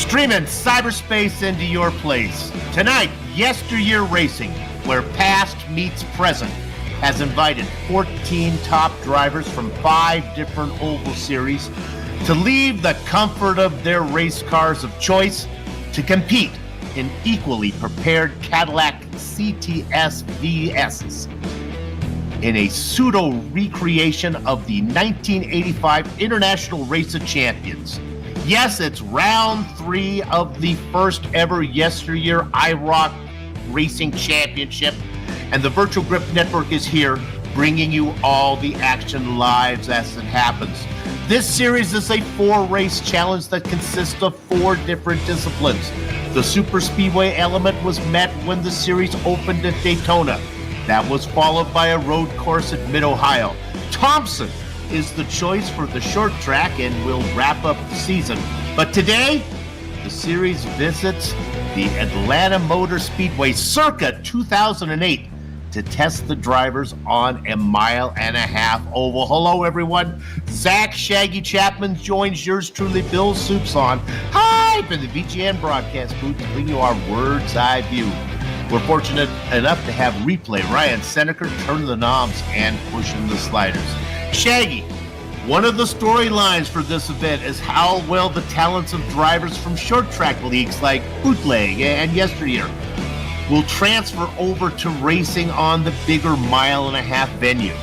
Streaming cyberspace into your place. Tonight, YesterYear Racing, where past meets present, has invited 14 top drivers from 5 different oval series to leave the comfort of their race cars of choice to compete in equally prepared Cadillac CTS VSs in a pseudo recreation of the 1985 International Race of Champions. Yes, it's round 3 of the first ever YesterYear IROC Racing Championship, and the Virtual Grip Network is here bringing you all the action live as it happens. This series is a 4-race challenge that consists of 4 different disciplines. The Super Speedway element was met when the series opened at Daytona. That was followed by a road course at Mid-Ohio. Thompson is the choice for the short track and will wrap up the season. But today, the series visits the Atlanta Motor Speedway circa 2008 to test the drivers on a 1.5 mile oval. Hello, everyone. Zach Shaggy Chapman joins yours truly, Bill Soupson. Hi, from the VGN broadcast booth to bring you our bird's eye view. We're fortunate enough to have replay Ryan Seneker turning the knobs and pushing the sliders. Shaggy, one of the storylines for this event is how well the talents of drivers from short track leagues like Bootleg and YesterYear will transfer over to racing on the bigger 1.5 mile venue.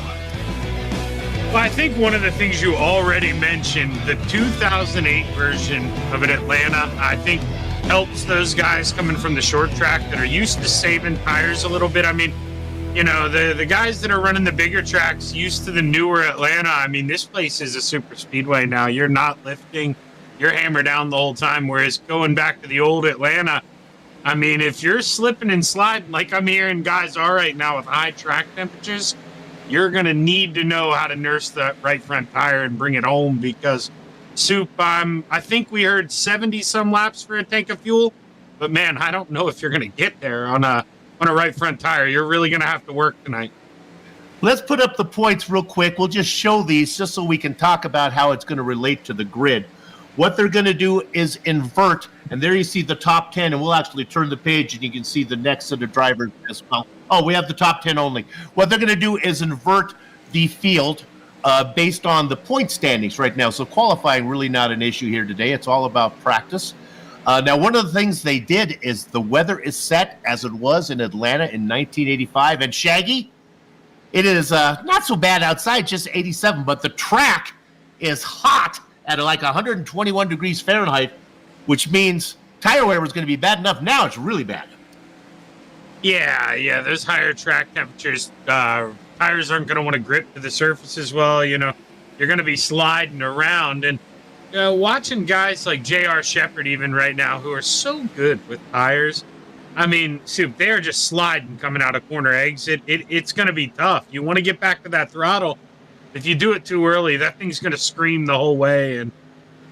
Well, I think one of the things you already mentioned, the 2008 version of an Atlanta, I think helps those guys coming from the short track that are used to saving tires a little bit. I mean, you know, the guys that are running the bigger tracks used to the newer Atlanta. I mean, this place is a super speedway now. You're not lifting, you're hammered down the whole time. Whereas going back to the old Atlanta, I mean, if you're slipping and sliding like I'm hearing guys are right now with high track temperatures, you're going to need to know how to nurse that right front tire and bring it home because Soup, I think we heard 70 some laps for a tank of fuel, but man, I don't know if you're going to get there on a right front tire. You're really going to have to work tonight. Let's put up the points real quick. We'll just show these just so we can talk about how it's going to relate to the grid. What they're going to do is invert, and there you see the top 10, and we'll actually turn the page and you can see the next set of drivers as well. Oh, we have the top 10 only. What they're going to do is invert the field based on the point standings right now. So qualifying really not an issue here today. It's all about practice. Now, one of the things they did is the weather is set as it was in Atlanta in 1985. And Shaggy, it is not so bad outside, just 87, but the track is hot at like 121 degrees Fahrenheit, which means tire wear was going to be bad enough. Now it's really bad. Yeah, there's higher track temperatures. Tires aren't going to want to grip to the surface as well. You know, you're going to be sliding around. And watching guys like J.R. Shepard even right now who are so good with tires. I mean, Soup, they're just sliding coming out of corner exit. It's going to be tough. You want to get back to that throttle. If you do it too early, that thing's going to scream the whole way. And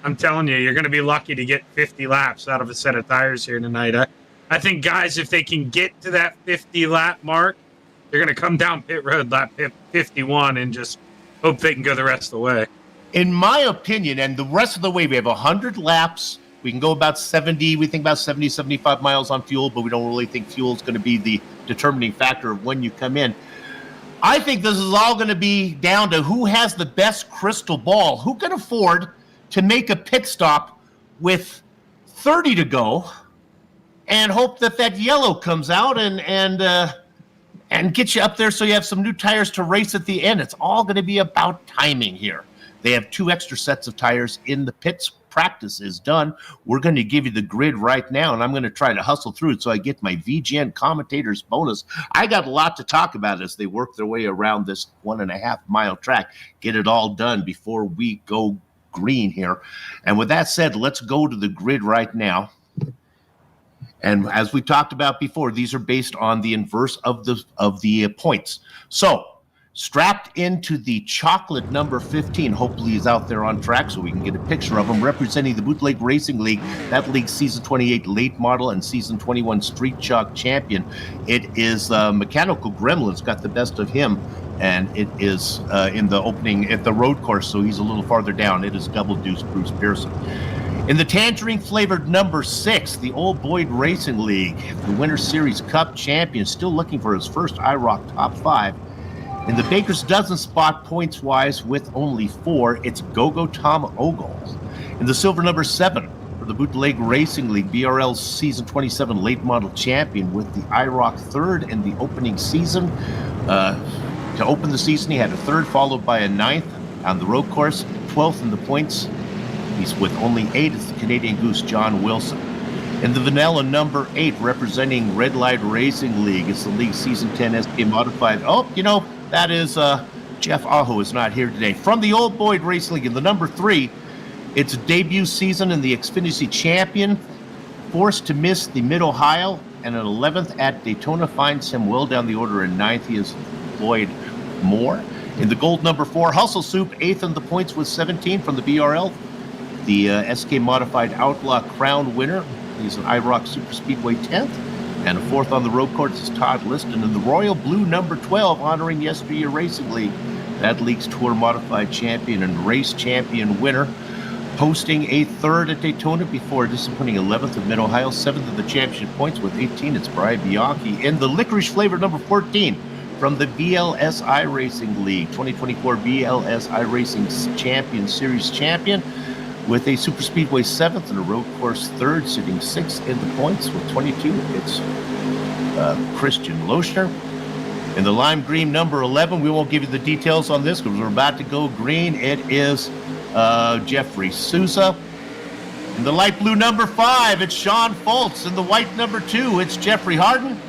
I'm telling you, you're going to be lucky to get 50 laps out of a set of tires here tonight. I think guys, if they can get to that 50 lap mark, they're going to come down pit road lap 51 and just hope they can go the rest of the way. In my opinion, and the rest of the way, we have 100 laps. We can go about 70. We think about 70, 75 miles on fuel, but we don't really think fuel is going to be the determining factor of when you come in. I think this is all going to be down to who has the best crystal ball, who can afford to make a pit stop with 30 to go and hope that yellow comes out and get you up there so you have some new tires to race at the end. It's all going to be about timing here. They have 2 extra sets of tires in the pits. Practice is done. We're going to give you the grid right now, and I'm going to try to hustle through it so I get my VGN commentators bonus. I got a lot to talk about as they work their way around this 1.5 mile track. Get it all done before we go green here. And with that said, let's go to the grid right now. And as we talked about before, these are based on the inverse of the points. So strapped into the chocolate number 15, hopefully he's out there on track so we can get a picture of him, representing the Bootleg Racing League. That league season 28 late model and season 21 street chalk champion. It is Mechanical Gremlins got the best of him, and it is in the opening at the road course, so he's a little farther down. It is Double Deuce Bruce Pearson. In the tangerine-flavored number 6, the Old Boyd Racing League, the Winter Series Cup champion, still looking for his first IROC top 5. In the Baker's Dozen spot, points-wise, with only 4, it's Go-Go Tom Ogle. In the silver number 7, for the Bootleg Racing League, BRL's Season 27 late model champion with the IROC third in the opening season. To open the season, he had a third, followed by a 9th on the road course, 12th in the points. He's with only 8 is the Canadian Goose, John Wilson. In the vanilla number 8, representing Red Light Racing League, it's the league season 10 SK modified. Oh, you know, that is Jeff Aho is not here today. From the Old Boyd Racing League, in the number 3, its debut season in the Xfinity Champion, forced to miss the Mid-Ohio, and an 11th at Daytona finds him well down the order. In 9th, he is Floyd Moore. In the gold number 4, Hustle Soup, 8th in the points with 17 from the BRL. The SK Modified Outlaw Crown winner. He's an IROC Super Speedway 10th. And a 4th on the road course is Todd Liston. And the Royal Blue number 12, honoring YesterYear Racing League, that league's Tour Modified champion and race champion winner. Posting a 3rd at Daytona before disappointing 11th at Mid-Ohio, 7th in the championship points with 18. It's Brian Bianchi. In the licorice flavor number 14, from the BLS iRacing League, 2024 BLS iRacing Champion Series champion, with a Super Speedway 7th and a road course 3rd, sitting 6th in the points with 22. It's Christian Lochner. In the lime green number 11, we won't give you the details on this because we're about to go green. It is Jeffrey Sousa. In the light blue number 5, it's Sean Foltz. In the white number 2, it's Jeffrey Harden.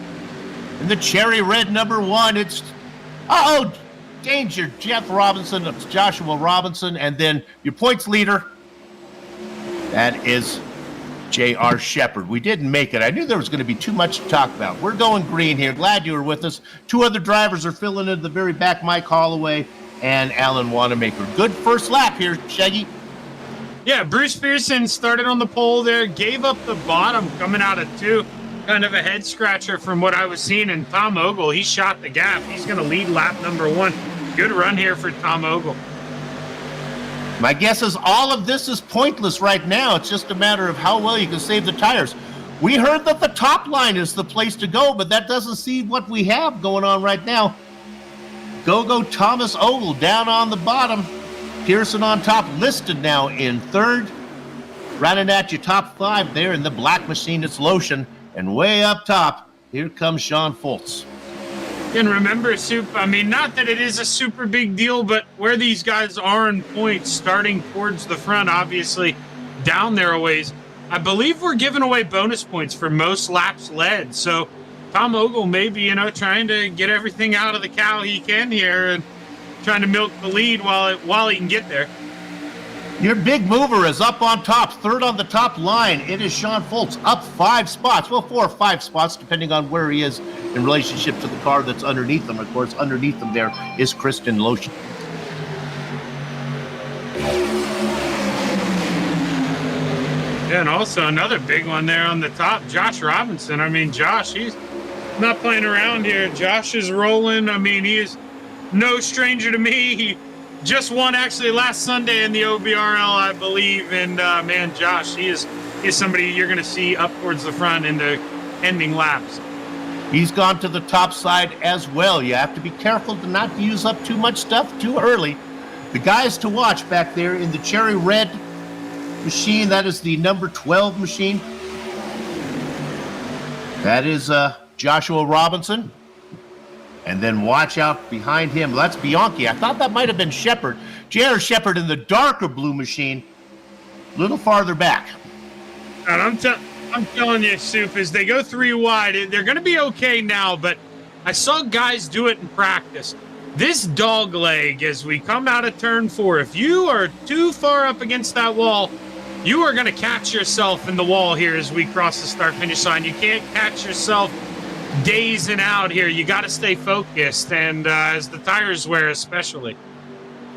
In the cherry red number 1, it's danger, Jeff Robinson. It's Joshua Robinson. And then your points leader, that is J.R. Shepard. We didn't make it. I knew there was going to be too much to talk about. We're going green here. Glad you were with us. 2 other drivers are filling in the very back, Mike Holloway and Alan Wanamaker. Good first lap here, Shaggy. Yeah, Bruce Pearson started on the pole there, gave up the bottom coming out of 2. Kind of a head scratcher from what I was seeing. And Tom Ogle, he shot the gap. He's going to lead lap number 1. Good run here for Tom Ogle. My guess is all of this is pointless right now. It's just a matter of how well you can save the tires. We heard that the top line is the place to go, but that doesn't seem what we have going on right now. Go Thomas Ogle down on the bottom. Pearson on top, listed now in 3rd. Running at your top 5 there in the black machine, it's Lotion. And way up top, here comes Sean Foltz. And remember, Soup, I mean, not that it is a super big deal, but where these guys are in points, starting towards the front, obviously, down there a ways, I believe we're giving away bonus points for most laps led. So Tom Ogle may be, trying to get everything out of the cow he can here and trying to milk the lead while he can get there. Your big mover is up on top, 3rd on the top line. It is Sean Foltz, up 5 spots. Well, 4 or 5 spots, depending on where he is in relationship to the car that's underneath him. Of course, underneath him there is Kristen Lotion. Yeah, and also another big one there on the top, Josh Robinson. I mean, Josh, he's not playing around here. Josh is rolling. I mean, he is no stranger to me. He just won actually last Sunday in the OBRL, I believe. And man, Josh, he is somebody you're going to see up towards the front in the ending laps. He's gone to the top side as well. You have to be careful to not use up too much stuff too early. The guys to watch back there in the cherry red machine, that is the number 12 machine. That is Joshua Robinson. And then watch out behind him. That's Bianchi. I thought that might have been Shepard. J.R. Shepard in the darker blue machine, a little farther back. And I'm telling you, Soup, as they go 3 wide, they're going to be okay now, but I saw guys do it in practice. This dog leg, as we come out of turn 4, if you are too far up against that wall, you are going to catch yourself in the wall here as we cross the start-finish line. You can't catch yourself dazing out here. You got to stay focused, and as the tires wear especially.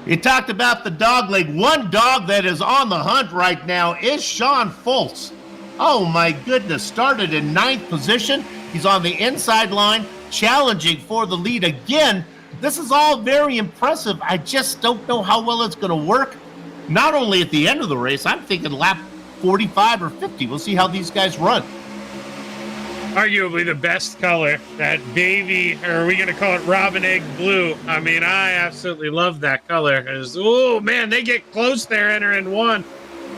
You talked about the dog leg. One dog that is on the hunt right now is Sean Foltz. Oh my goodness, started in 9th position. He's on the inside line, challenging for the lead again. This is all very impressive. I just don't know how well it's going to work. Not only at the end of the race, I'm thinking lap 45 or 50. We'll see how these guys run. Arguably the best color, that baby, or are we going to call it robin egg blue? I mean, I absolutely love that color. Oh, man, they get close there entering one.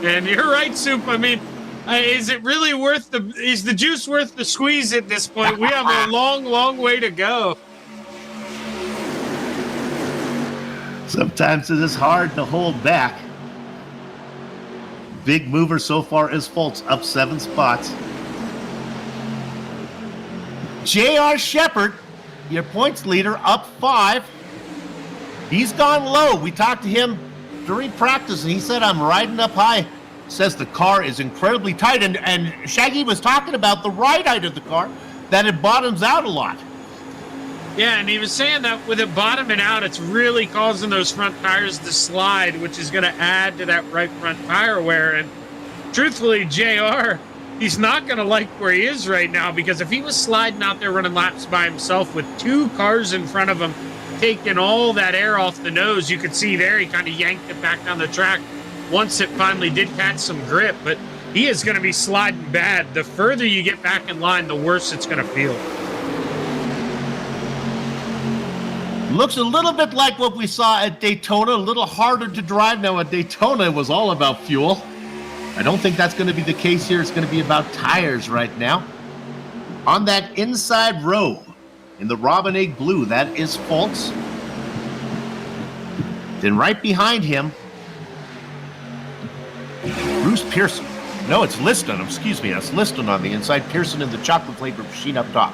And you're right, Soup. I mean, is it really worth is the juice worth the squeeze at this point? We have a long, long way to go. Sometimes it is hard to hold back. Big mover so far is Fultz, up 7 spots. J.R. Shepard, your points leader, up 5. He's gone low. We talked to him during practice, and he said, I'm riding up high. Says the car is incredibly tight, and Shaggy was talking about the ride height of the car, that it bottoms out a lot. Yeah, and he was saying that with it bottoming out, it's really causing those front tires to slide, which is going to add to that right front tire wear. And truthfully, JR, he's not going to like where he is right now, because if he was sliding out there running laps by himself with 2 cars in front of him, taking all that air off the nose, you could see there he kind of yanked it back down the track once it finally did catch some grip. But he is going to be sliding bad. The further you get back in line, the worse it's going to feel. Looks a little bit like what we saw at Daytona, a little harder to drive. Now at Daytona, it was all about fuel. I don't think that's going to be the case here. It's going to be about tires right now. On that inside row, in the robin egg blue, that is Fultz. Then right behind him, Bruce Pearson. No, it's Liston. Excuse me, that's Liston on the inside. Pearson in the chocolate flavored machine up top.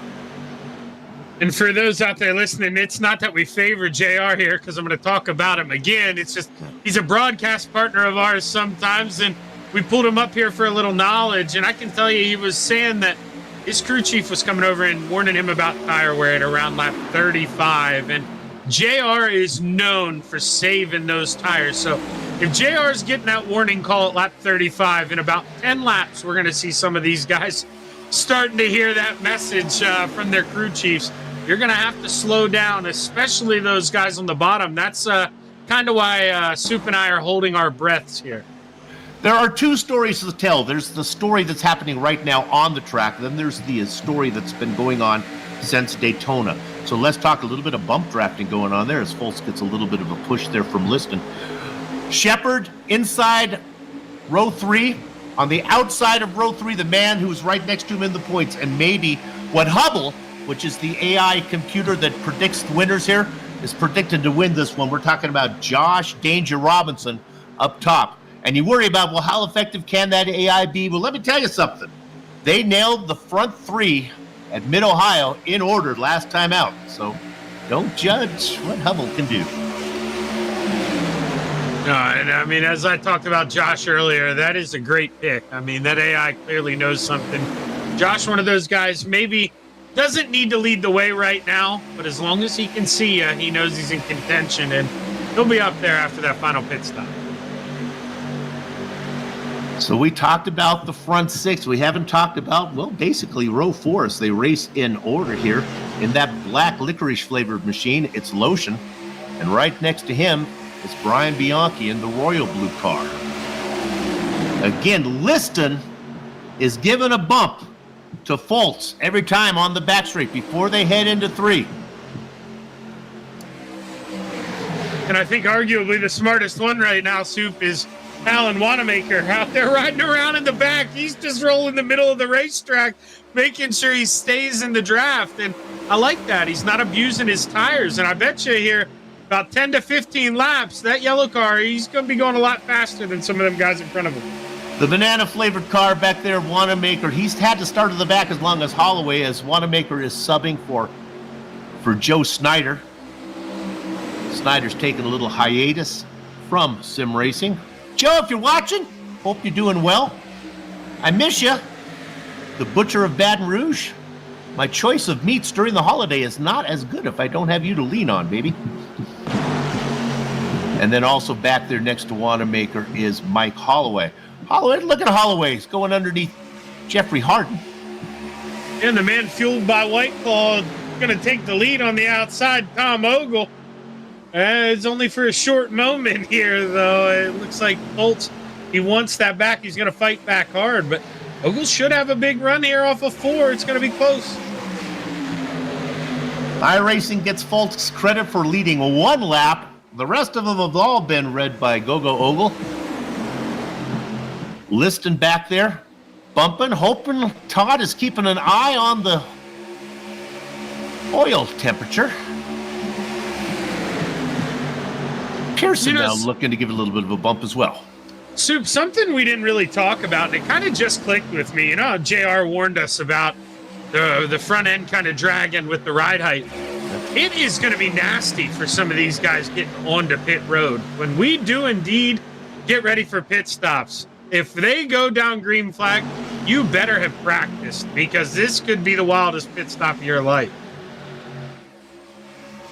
And for those out there listening, it's not that we favor JR here, because I'm going to talk about him again. It's just he's a broadcast partner of ours sometimes, and we pulled him up here for a little knowledge. And I can tell you, he was saying that his crew chief was coming over and warning him about tire wear at around lap 35. And JR is known for saving those tires. So if JR is getting that warning call at lap 35, in about 10 laps, we're going to see some of these guys starting to hear that message from their crew chiefs. You're going to have to slow down, especially those guys on the bottom. That's kind of why Soup and I are holding our breaths here. There are 2 stories to tell. There's the story that's happening right now on the track. Then there's the story that's been going on since Daytona. So let's talk a little bit of bump drafting going on there as Fultz gets a little bit of a push there from Liston. Shepard inside row 3. On the outside of row 3, the man who's right next to him in the points, and maybe what Hubble, which is the AI computer that predicts the winners here, is predicted to win this one. We're talking about Josh Danger Robinson up top. And you worry about, well, how effective can that AI be? Well, let me tell you something. They nailed the front 3 at Mid-Ohio in order last time out. So don't judge what Hubble can do. No, and I mean, as I talked about Josh earlier, that is a great pick. I mean, that AI clearly knows something. Josh, one of those guys, maybe doesn't need to lead the way right now, but as long as he can see you, he knows he's in contention, and he'll be up there after that final pit stop. So we talked about the front 6. We haven't talked about, well, basically row 4 as they race in order here. In that black licorice flavored machine, it's Lotion. And right next to him, it's Brian Bianchi in the royal blue car. Again, Liston is giving a bump to Fultz every time on the back straight before they head into 3. And I think arguably the smartest one right now, Soup, is Alan Wanamaker out there riding around in the back. He's just rolling the middle of the racetrack, making sure he stays in the draft. And I like that. He's not abusing his tires. And I bet you here, about 10 to 15 laps, that yellow car, he's going to be going a lot faster than some of them guys in front of him. The banana-flavored car back there, Wanamaker, he's had to start at the back as long as Holloway, as Wanamaker is subbing for Joe Snyder. Snyder's taking a little hiatus from sim racing. Joe, if you're watching, hope you're doing well. I miss you. The Butcher of Baton Rouge. My choice of meats during the holiday is not as good if I don't have you to lean on, baby. And then also back there next to Wanamaker is Mike Holloway. Holloway, look at Holloway. He's going underneath Jeffrey Harden. And the man fueled by White Claw going to take the lead on the outside, Tom Ogle. It's only for a short moment here, though. It looks like Fultz He wants that back. He's going to fight back hard, but Ogle should have a big run here off of 4. It's going to be close. iRacing gets Foltz credit for leading 1 lap. The rest of them have all been read by Gogo Ogle. Liston back there, bumping, hoping Todd is keeping an eye on the oil temperature. Pearson now looking to give it a little bit of a bump as well. Soup, something we didn't really talk about, and it kind of just clicked with me. You know, JR warned us about the front end kind of dragging with the ride height. It is going to be nasty for some of these guys getting onto pit road. When we do indeed get ready for pit stops, if they go down green flag, you better have practiced, because this could be the wildest pit stop of your life.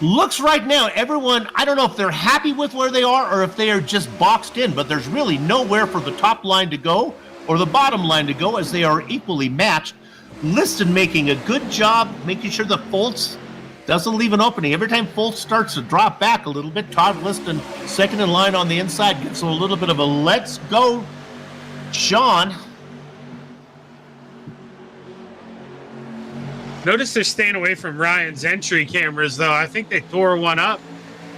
Looks right now, everyone, I don't know if they're happy with where they are or if they are just boxed in, but there's really nowhere for the top line to go or the bottom line to go, as they are equally matched. Liston making a good job making sure that Foltz doesn't leave an opening. Every time Foltz starts to drop back a little bit, Todd Liston, second in line on the inside, gives him a little bit of a let's go, Sean. Notice they're staying away from Ryan's entry cameras, though. I think they tore one up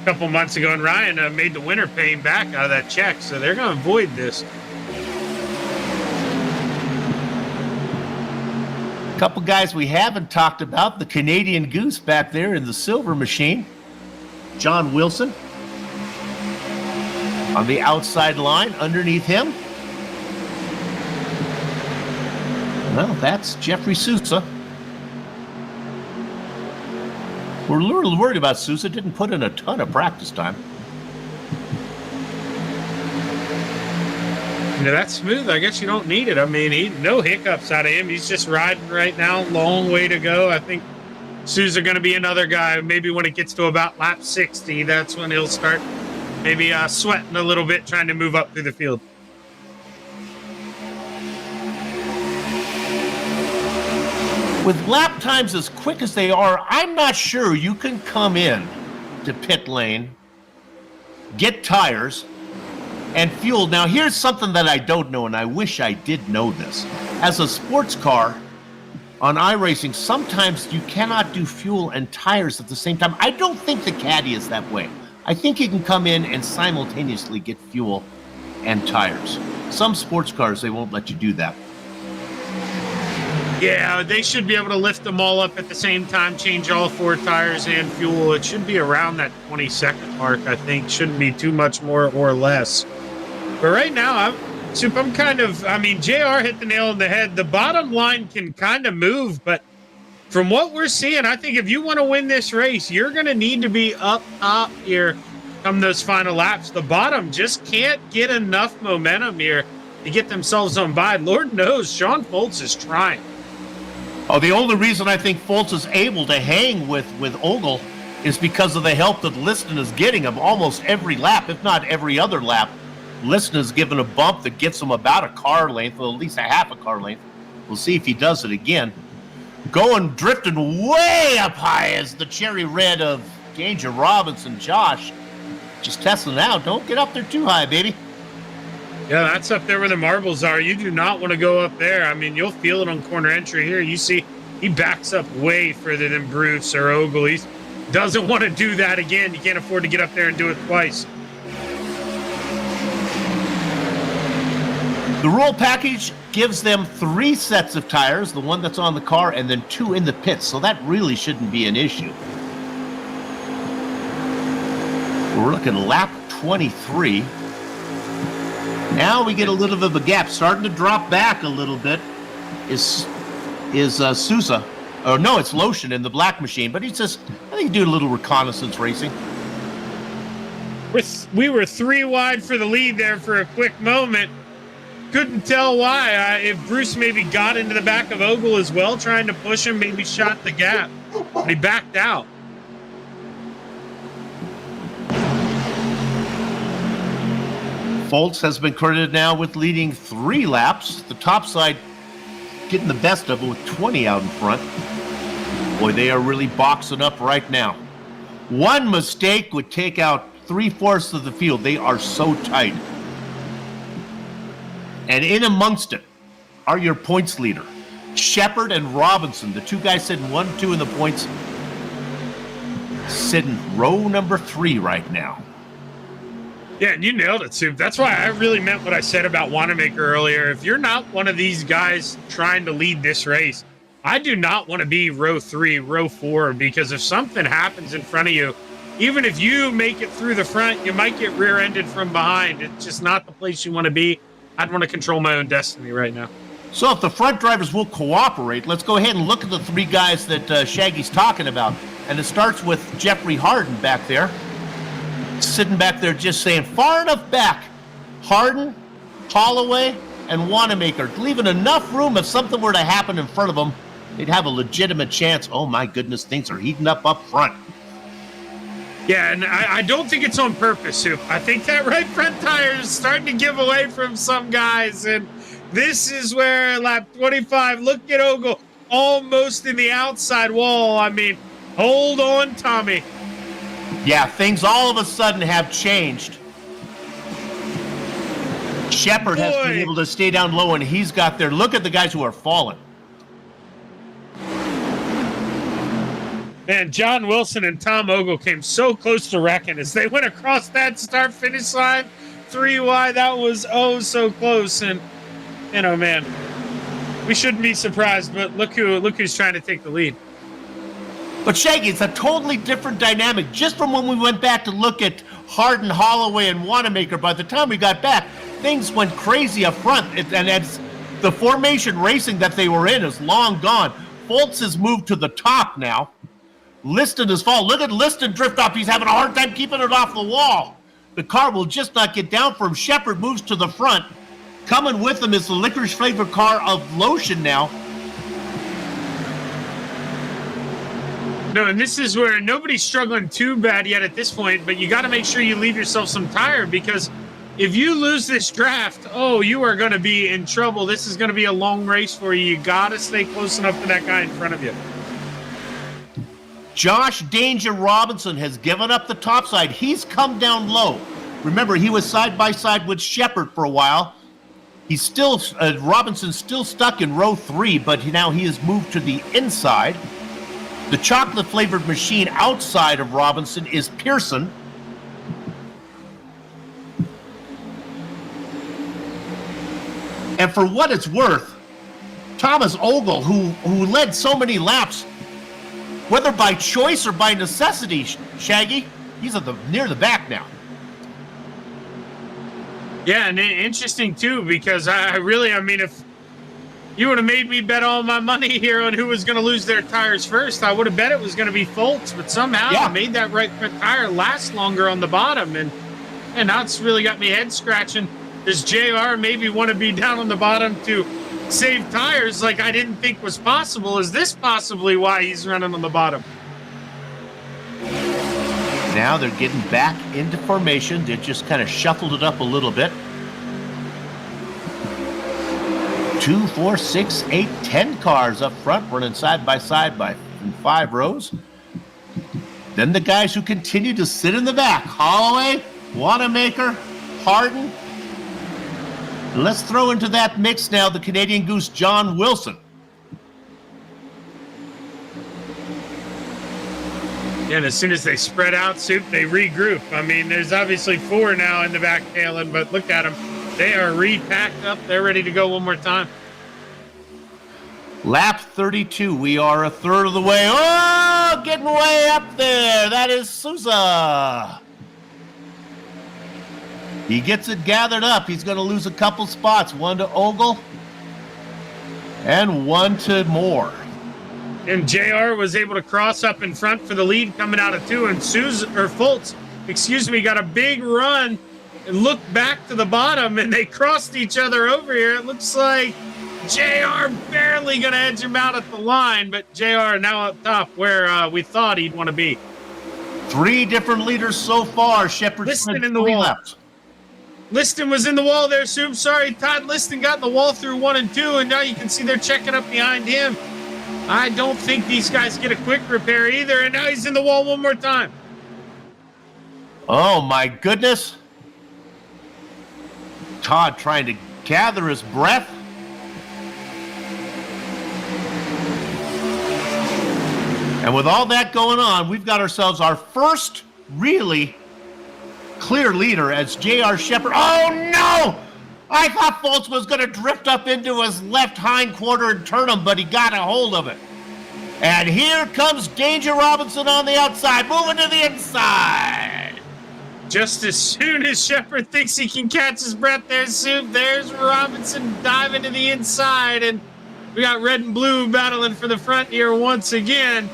a couple months ago, and Ryan made the winner pay him back out of that check, so they're going to avoid this. A couple guys we haven't talked about, the Canadian Goose back there in the silver machine, John Wilson on the outside line. Underneath him, well, that's Jeffrey Sousa. We're a little worried about Sousa. Didn't put in a ton of practice time. You know, that's smooth. I guess you don't need it. I mean, no hiccups out of him. He's just riding right now. Long way to go. I think Sousa going to be another guy. Maybe when it gets to about lap 60, that's when he'll start maybe sweating a little bit, trying to move up through the field. With lap times as quick as they are, I'm not sure you can come in to pit lane, get tires, and fuel. Now, here's something that I don't know, and I wish I did know this. As a sports car on iRacing, sometimes you cannot do fuel and tires at the same time. I don't think the Caddy is that way. I think you can come in and simultaneously get fuel and tires. Some sports cars, they won't let you do that. Yeah, they should be able to lift them all up at the same time, change all 4 tires and fuel. It should be around that 20-second mark, I think. Shouldn't be too much more or less. But right now, I'm kind of, JR hit the nail on the head. The bottom line can kind of move, but from what we're seeing, I think if you want to win this race, you're going to need to be up here come those final laps. The bottom just can't get enough momentum here to get themselves on by. Lord knows, Sean Foltz is trying. Oh, the only reason I think Foltz is able to hang with Ogle is because of the help that Liston is getting him almost every lap, if not every other lap. Liston is given a bump that gets him about a car length, well, at least a half a car length. We'll see if he does it again. Drifting way up high is the cherry red of Danger Robinson. Josh just testing it out. Don't get up there too high, baby. Yeah, that's up there where the marbles are. You do not want to go up there. I mean, you'll feel it on corner entry here. You see he backs up way further than Bruce or Ogle. He doesn't want to do that again. You can't afford to get up there and do it twice. The roll package gives them 3 sets of tires, the one that's on the car, and then 2 in the pits, so that really shouldn't be an issue. We're looking lap 23. Now we get a little bit of a gap. Starting to drop back a little bit is Sousa. Oh, no, it's Lotion in the black machine, but he's just, I think, doing a little reconnaissance racing. We were 3 wide for the lead there for a quick moment. Couldn't tell why. If Bruce maybe got into the back of Ogle as well, trying to push him, maybe shot the gap, but he backed out. Foltz has been credited now with leading 3 laps. The top side getting the best of it with 20 out in front. Boy, they are really boxing up right now. One mistake would take out 3/4 of the field. They are so tight. And in amongst it are your points leader, Shepard and Robinson, the two guys sitting 1-2 in the points, sitting row number 3 right now. Yeah, and you nailed it, Soup. That's why I really meant what I said about Wanamaker earlier. If you're not one of these guys trying to lead this race, I do not want to be row 3, row 4, because if something happens in front of you, even if you make it through the front, you might get rear-ended from behind. It's just not the place you want to be. I'd want to control my own destiny right now. So if the front drivers will cooperate, let's go ahead and look at the 3 guys that Shaggy's talking about. And it starts with Jeffrey Harden back there. Sitting back there just saying, far enough back. Harden, Holloway, and Wanamaker, leaving enough room if something were to happen in front of them, they'd have a legitimate chance. Oh my goodness, things are heating up front. Yeah, and I don't think it's on purpose, Soup. I think that right front tire is starting to give away from some guys, and this is where lap 25, look at Ogle, almost in the outside wall. I mean, hold on, Tommy. Yeah, things all of a sudden have changed. Shepard has been able to stay down low, and he's got there. Look at the guys who are falling. Man, John Wilson and Tom Ogle came so close to wrecking as they went across that start-finish line. 3 wide, that was oh so close. And, you know, man, we shouldn't be surprised, but look who's trying to take the lead. But Shaggy, it's a totally different dynamic. Just from when we went back to look at Harden, Holloway, and Wanamaker, by the time we got back, things went crazy up front. And it's the formation racing that they were in is long gone. Foltz has moved to the top now. Liston has fallen. Look at Liston drift off. He's having a hard time keeping it off the wall. The car will just not get down for him. Shepard moves to the front. Coming with him is the licorice-flavored car of Lotion now. No, and this is where nobody's struggling too bad yet at this point, but you got to make sure you leave yourself some tire, because if you lose this draft, oh, you are going to be in trouble. This is going to be a long race for you. You got to stay close enough to that guy in front of you. Josh Danger Robinson has given up the top side. He's come down low. Remember, he was side by side with Shepard for a while. He's still, Robinson's still stuck in row 3, but now he has moved to the inside. The chocolate-flavored machine outside of Robinson is Pearson. And for what it's worth, Thomas Ogle, who led so many laps, whether by choice or by necessity, Shaggy, he's at near the back now. Yeah, and interesting, too, because I mean, if you would have made me bet all my money here on who was going to lose their tires first, I would have bet it was going to be Foltz, but somehow I made that right front tire last longer on the bottom, and now it's really got me head scratching. Does JR maybe want to be down on the bottom to save tires like I didn't think was possible? Is this possibly why he's running on the bottom? Now they're getting back into formation. They just kind of shuffled it up a little bit. 2, 4, 6, 8, 10 cars up front running side by side in 5 rows. Then the guys who continue to sit in the back. Holloway, Wanamaker, Harden. And let's throw into that mix now the Canadian Goose, John Wilson. Yeah, and as soon as they spread out, Soup, they regroup. I mean, there's obviously 4 now in the back tailing, but look at them. They are repacked up. They're ready to go one more time. Lap 32. We are a third of the way. Oh, getting way up there. That is Souza. He gets it gathered up. He's going to lose a couple spots. 1 to Ogle and 1 to Moore. And JR was able to cross up in front for the lead coming out of 2. And Foltz, got a big run and looked back to the bottom, and they crossed each other over here. It looks like JR barely going to edge him out at the line, but JR now up top where we thought he'd want to be. 3 different leaders so far. Shepard Liston in the wall. Laps. Liston was in the wall there, Soup. Sorry, Todd Liston got in the wall through 1 and 2, and now you can see they're checking up behind him. I don't think these guys get a quick repair either, and now he's in the wall one more time. Oh, my goodness. Todd trying gather his breath. And with all that going on, we've got ourselves our first really clear leader as J.R. Shepherd. Oh, no! I thought Foltz was going to drift up into his left hind quarter and turn him, but he got a hold of it. And here comes Danger Robinson on the outside, moving to the inside. Just as soon as Shepherd thinks he can catch his breath, there's Robinson diving to the inside, and we got red and blue battling for the front here once again.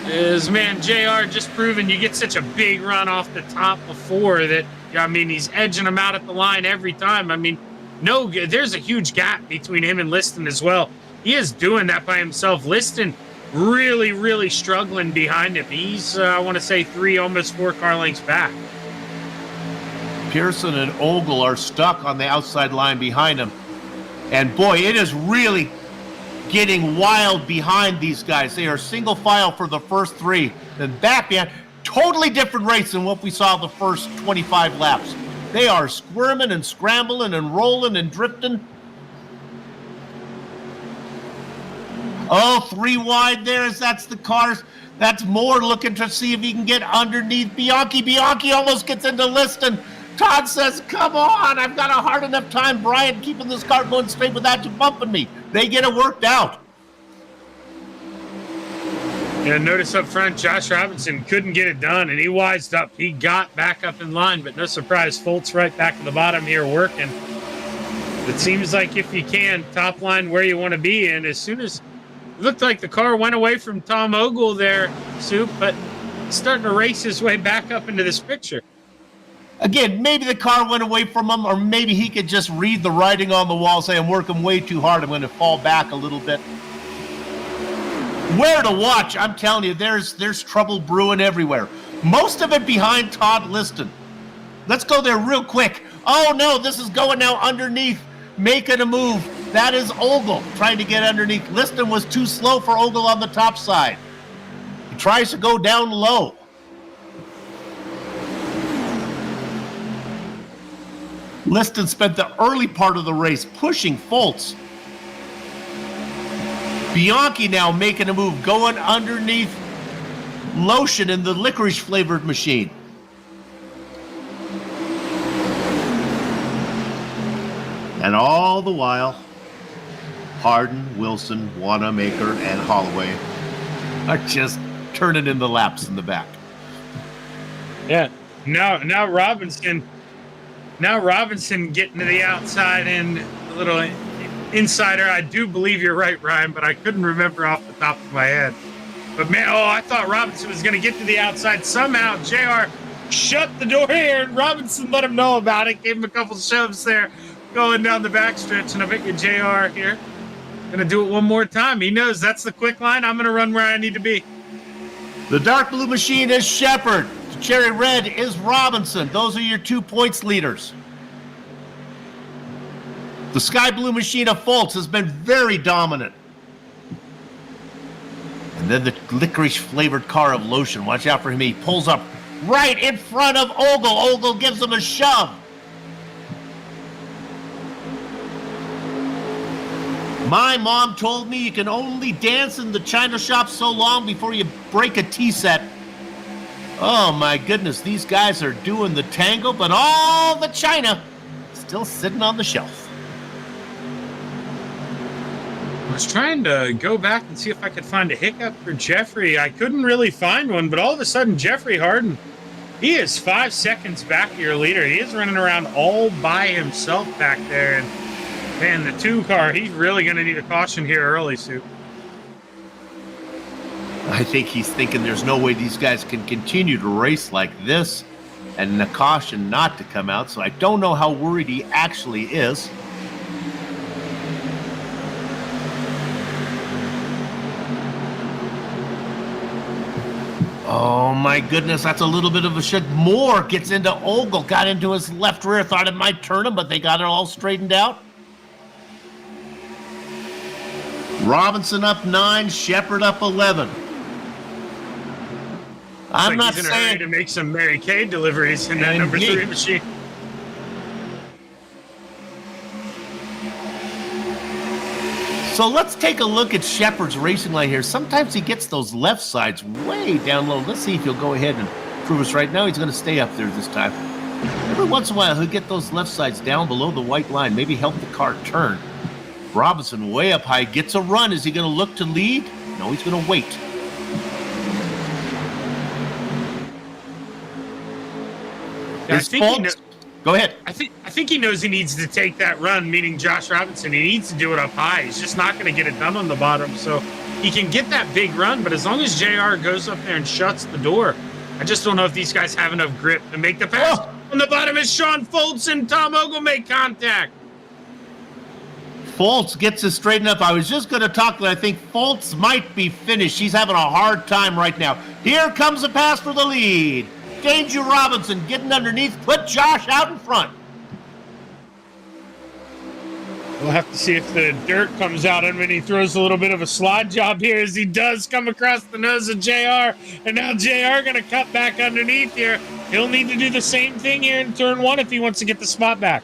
His man JR just proving you get such a big run off the top before that. I mean, he's edging him out at the line every time. I mean, there's a huge gap between him and Liston as well. He is doing that by himself. Liston really, really struggling behind him. He's, I want to say, almost 4 car lengths back. Pearson and Ogle are stuck on the outside line behind him. And boy, it is really getting wild behind these guys. They are single file for the first 3. Then back behind, totally different race than what we saw the first 25 laps. They are squirming and scrambling and rolling and drifting. Oh, 3 wide there. That's the cars. That's Moore looking to see if he can get underneath Bianchi. Bianchi almost gets into Liston. Todd says, come on, I've got a hard enough time, Brian, keeping this car going straight without you bumping me. They get it worked out. Yeah, notice up front, Josh Robinson couldn't get it done, and he wised up. He got back up in line, but no surprise, Foltz right back at the bottom here working. It seems like if you can, top line where you want to be, and as soon as it looked like the car went away from Tom Ogle there, Soup, but starting to race his way back up into this picture. Again, maybe the car went away from him, or maybe he could just read the writing on the wall, say, I'm working way too hard, I'm going to fall back a little bit. Where to watch, I'm telling you, there's trouble brewing everywhere. Most of it behind Todd Liston. Let's go there real quick. Oh, no, this is going now underneath, making a move. That is Ogle trying to get underneath. Liston was too slow for Ogle on the top side. He tries to go down low. Liston spent the early part of the race pushing Foltz. Bianchi now making a move, going underneath Lotion in the licorice-flavored machine. And all the while, Hardin, Wilson, Wanamaker, and Holloway are just turning in the laps in the back. Yeah. Now Robinson getting to the outside and a little insider. I do believe you're right, Ryan, but I couldn't remember off the top of my head. But man, I thought Robinson was going to get to the outside. Somehow JR shut the door here, and Robinson let him know about it, gave him a couple shoves there going down the backstretch, and I bet you JR here going to do it one more time. He knows that's the quick line. I'm going to run where I need to be. The dark blue machine is Shepherd. The cherry red is Robinson. Those are your 2 points leaders. The sky blue machine of Foltz has been very dominant. And then the licorice-flavored car of Lotion. Watch out for him. He pulls up right in front of Ogle. Ogle gives him a shove. My mom told me you can only dance in the china shop so long before you break a tea set. Oh my goodness, these guys are doing the tango, but all the china still sitting on the shelf. I was trying to go back and see if I could find a hiccup for Jeffrey. I couldn't really find one, but all of a sudden, Jeffrey Hardin, he is 5 seconds back to your leader. He is running around all by himself back there. And man, the 2 car, he's really going to need a caution here early, Sue. I think he's thinking there's no way these guys can continue to race like this and a caution not to come out. So I don't know how worried he actually is. Oh my goodness, that's a little bit of a shit. Moore gets into Ogle, got into his left rear, thought it might turn him, but they got it all straightened out. Robinson up 9, Shepherd up 11. I'm not he's in a saying hurry to make some Mary Kay deliveries in that number 3 machine. So let's take a look at Shepard's racing line here. Sometimes he gets those left sides way down low. Let's see if he'll go ahead and prove us right now. He's going to stay up there this time. Every once in a while, he'll get those left sides down below the white line, maybe help the car turn. Robinson way up high, gets a run. Is he going to look to lead? No, he's going to wait. Go ahead. I think he knows he needs to take that run, meaning Josh Robinson. He needs to do it up high. He's just not going to get it done on the bottom. So he can get that big run, but as long as JR goes up there and shuts the door, I just don't know if these guys have enough grip to make the pass. Oh. On the bottom is Sean Foltz, and Tom Ogle make contact. Foltz gets it straightened up. I was just going to talk that I think Foltz might be finished. He's having a hard time right now. Here comes a pass for the lead. Danger Robinson getting underneath, put Josh out in front. We'll have to see if the dirt comes out and when he throws a little bit of a slide job here as he does come across the nose of JR. And now JR going to cut back underneath here. He'll need to do the same thing here in turn one if he wants to get the spot back.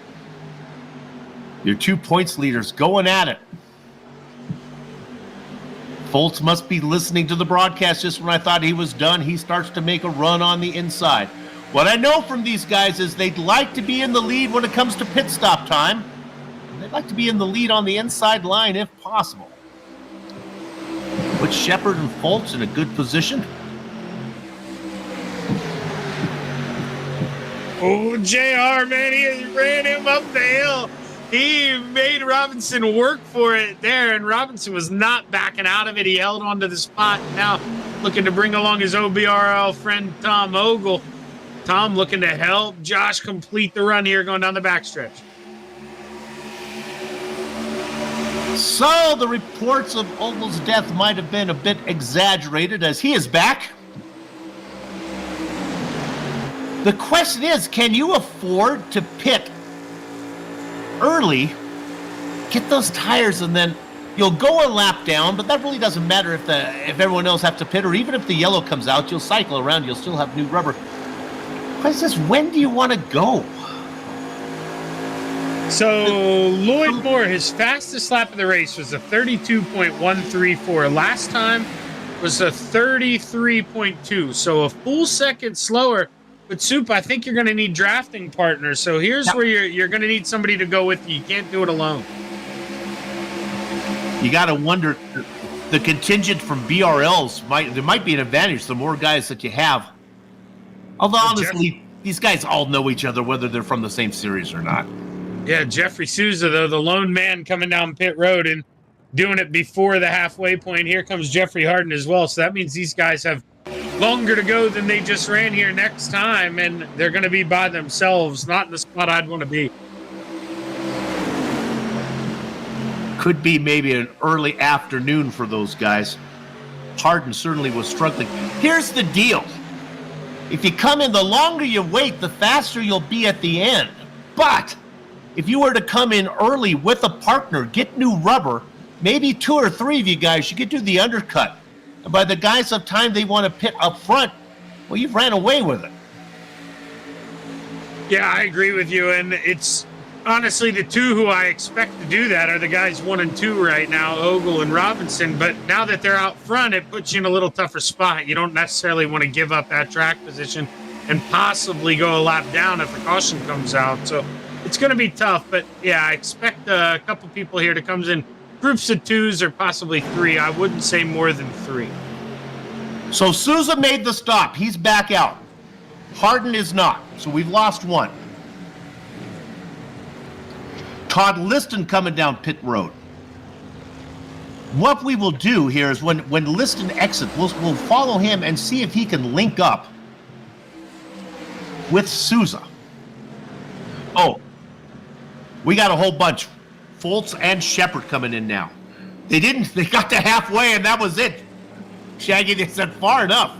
Your 2 points leaders going at it. Foltz must be listening to the broadcast. Just when I thought he was done, he starts to make a run on the inside. What I know from these guys is they'd like to be in the lead when it comes to pit stop time. They'd like to be in the lead on the inside line if possible. Put Shepard and Foltz in a good position. Oh, JR, man, he ran him up the hill. He made Robinson work for it there, and Robinson was not backing out of it. He held on to the spot. Now looking to bring along his OBRL friend, Tom Ogle. Tom looking to help Josh complete the run here going down the backstretch. So the reports of Ogle's death might have been a bit exaggerated as he is back. The question is, can you afford to pit early, get those tires, and then you'll go a lap down, but that really doesn't matter if everyone else has to pit, or even if the yellow comes out, you'll cycle around, you'll still have new rubber. The question is, when do you want to go? So Lloyd Moore, his fastest lap of the race was a 32.134. Last time was a 33.2, so a full second slower. But Soup, I think you're going to need drafting partners. So here's where you're going to need somebody to go with you. You can't do it alone. You got to wonder, the contingent from BRLs there might be an advantage the more guys that you have. Although honestly, these guys all know each other whether they're from the same series or not. Yeah, Jeffrey Souza, though, the lone man coming down pit road and doing it before the halfway point. Here comes Jeffrey Harden as well. So that means these guys have longer to go than they just ran here next time, and they're going to be by themselves, not in the spot I'd want to be. Could be maybe an early afternoon for those guys. Harden certainly was struggling. Here's the deal. If you come in, the longer you wait, the faster you'll be at the end. But if you were to come in early with a partner, get new rubber, maybe 2 or 3 of you guys, you could do the undercut. And by the guys of time they want to pit up front, well, you've ran away with it. Yeah, I agree with you. And it's honestly the two who I expect to do that are the guys 1 and 2 right now, Ogle and Robinson. But now that they're out front, it puts you in a little tougher spot. You don't necessarily want to give up that track position and possibly go a lap down if a caution comes out. So it's going to be tough. But yeah, I expect a couple people here to come in groups of 2s or possibly 3. I wouldn't say more than 3. So Souza made the stop. He's back out. Harden is not. So we've lost 1. Todd Liston coming down pit road. What we will do here is when Liston exits, we'll follow him and see if he can link up with Souza. Oh, we got a whole bunch. Foltz and Shepard coming in now. They got to halfway and that was it. Shaggy, they said far enough.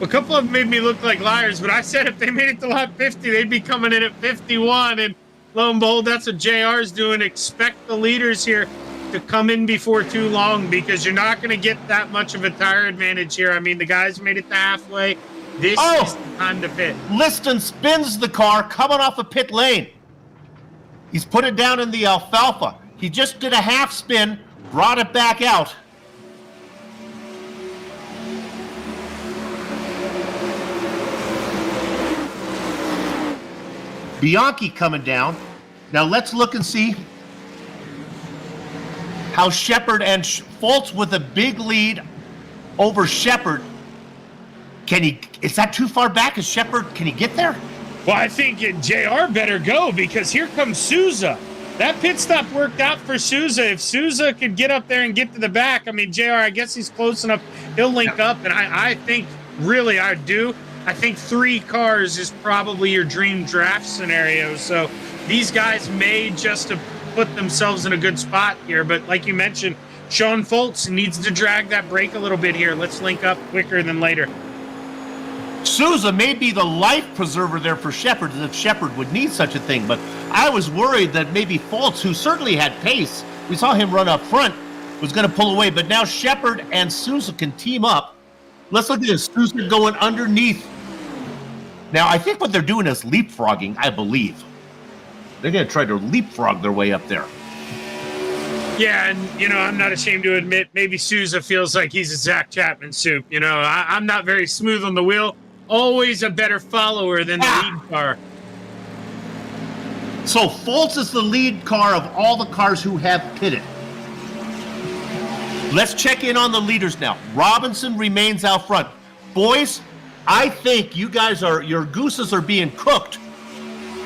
A couple of them made me look like liars, but I said if they made it to lap 50, they'd be coming in at 51. And lo and behold, that's what JR's doing. Expect the leaders here to come in before too long because you're not going to get that much of a tire advantage here. I mean, the guys made it to halfway. This is the time to pit. Liston spins the car coming off a pit lane. He's put it down in the alfalfa. He just did a half spin, brought it back out. Bianchi coming down. Now let's look and see how Shepard and Foltz with a big lead over Shepard. Is that too far back? Is Shepard, can he get there? Well, I think JR better go, because here comes Souza. That pit stop worked out for Souza. If Souza could get up there and get to the back, I mean, JR, I guess he's close enough. He'll link up, and I think, really, I think 3 cars is probably your dream draft scenario. So these guys may just have put themselves in a good spot here. But like you mentioned, Sean Foltz needs to drag that brake a little bit here. Let's link up quicker than later. Souza may be the life preserver there for Shepard, as if Shepard would need such a thing. But I was worried that maybe Foltz, who certainly had pace, we saw him run up front, was going to pull away. But now Shepard and Souza can team up. Let's look at this. Souza going underneath. Now, I think what they're doing is leapfrogging, I believe. They're going to try to leapfrog their way up there. Yeah, and, I'm not ashamed to admit, maybe Souza feels like he's a Zach Chapman soup. I'm not very smooth on the wheel. Always a better follower than the lead car. So Foltz is the lead car of all the cars who have pitted. Let's check in on the leaders now. Robinson remains out front. Boys, I think you guys your gooses are being cooked.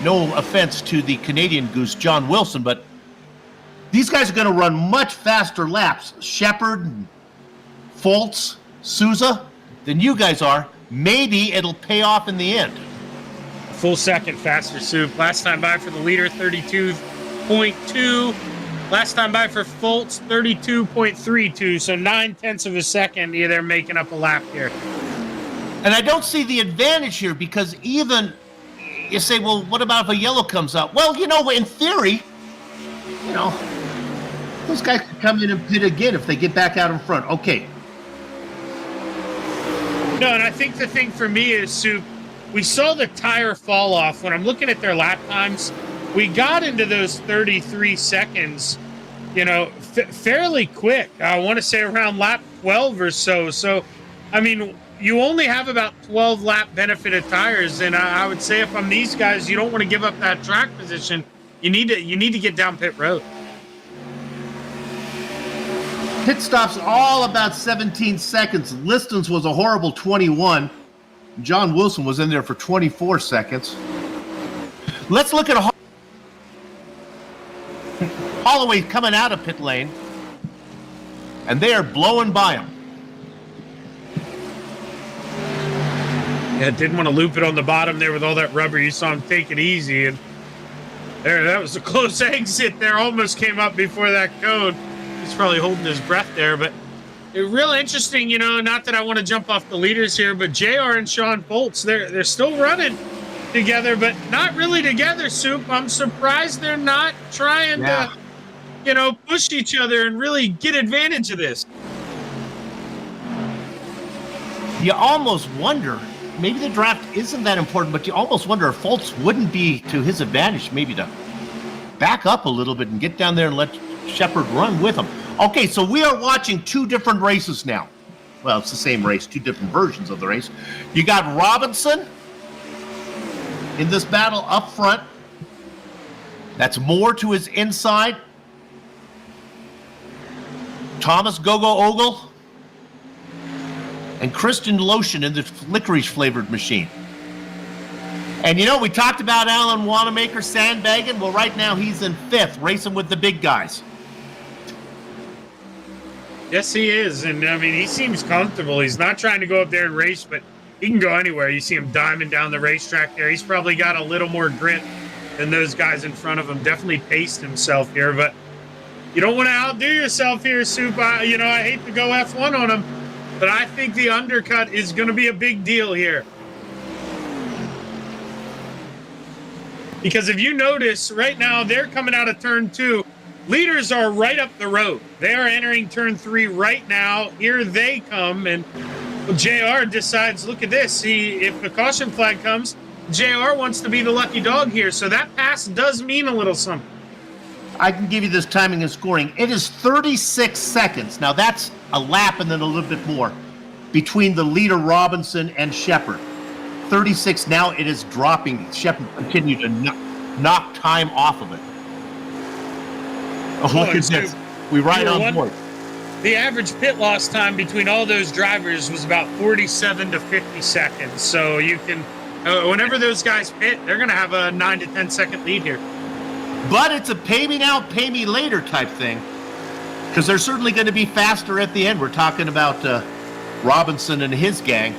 No offense to the Canadian goose, John Wilson, but these guys are going to run much faster laps, Shepard, Foltz, Souza, than you guys are. Maybe it'll pay off in the end. Full second faster, Soup. Last time by for the leader, 32.2. Last time by for Foltz, 32.32. So 9/10 of a second, they're making up a lap here. And I don't see the advantage here, because even you say, well, what about if a yellow comes out? Well, in theory, those guys can come in and pit again if they get back out in front. Okay. No, and I think the thing for me is, Soup, we saw the tire fall off. When I'm looking at their lap times, we got into those 33 seconds, fairly quick. I want to say around lap 12 or so. So, I mean, you only have about 12 lap benefit of tires. And I would say if I'm these guys, you don't want to give up that track position. You need to get down pit road. Pit stops all about 17 seconds. Liston's was a horrible 21. John Wilson was in there for 24 seconds. Let's look at Holloway coming out of pit lane, and they are blowing by him. Yeah, didn't want to loop it on the bottom there with all that rubber. You saw him take it easy, and that was a close exit there. Almost came up before that cone. He's probably holding his breath there, but it's real interesting, not that I want to jump off the leaders here, but JR and Sean Foltz, they're still running together, but not really together, Soup. I'm surprised they're not trying to, push each other and really get advantage of this. You almost wonder, maybe the draft isn't that important, but you almost wonder if Foltz wouldn't be to his advantage maybe to back up a little bit and get down there and let Shepard run with him. Okay, so we are watching 2 different races now. Well, it's the same race, 2 different versions of the race. You got Robinson in this battle up front. That's Moore to his inside. Thomas Gogo Ogle. And Christian Lotion in the licorice flavored machine. And we talked about Alan Wanamaker sandbagging. Well, right now he's in 5th, racing with the big guys. Yes, he is. And, I mean, he seems comfortable. He's not trying to go up there and race, but he can go anywhere. You see him diming down the racetrack there. He's probably got a little more grit than those guys in front of him. Definitely paced himself here, but you don't want to outdo yourself here, Soup. I hate to go F1 on him, but I think the undercut is going to be a big deal here. Because if you notice, right now, they're coming out of turn 2. Leaders are right up the road. They are entering turn 3 right now. Here they come, and JR decides, look at this. If the caution flag comes, JR wants to be the lucky dog here. So that pass does mean a little something. I can give you this timing and scoring. It is 36 seconds. Now that's a lap and then a little bit more between the leader Robinson and Shepard. 36 now. It is dropping. Shepard continued to knock time off of it. Oh, look at this. We ride on board. The average pit loss time between all those drivers was about 47 to 50 seconds. So you can, whenever those guys pit, they're going to have a 9 to 10 second lead here. But it's a pay me now, pay me later type thing, because they're certainly going to be faster at the end. We're talking about Robinson and his gang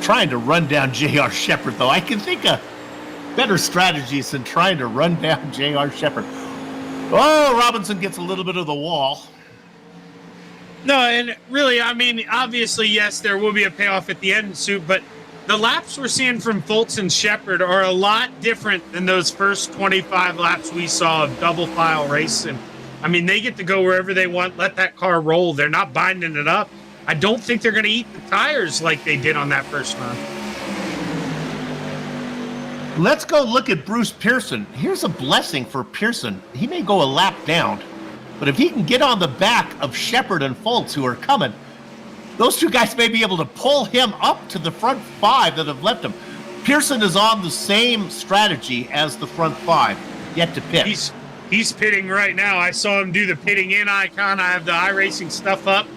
trying to run down J.R. Shepard, though. I can think of better strategies than trying to run down J.R. Shepard. Oh, Robinson gets a little bit of the wall. No, and really, I mean, obviously, yes, there will be a payoff at the end, Sue, but the laps we're seeing from Fultz and Shepard are a lot different than those first 25 laps we saw of double file racing. I mean, they get to go wherever they want, let that car roll. They're not binding it up. I don't think they're going to eat the tires like they did on that first run. Let's go look at Bruce Pearson. Here's a blessing for Pearson. He may go a lap down, but if he can get on the back of Shepard and Fultz, who are coming, those two guys may be able to pull him up to the front five that have left him. Pearson is on the same strategy as the front five, yet to pit. He's pitting right now. I saw him do the pitting in icon. I have the iRacing stuff up.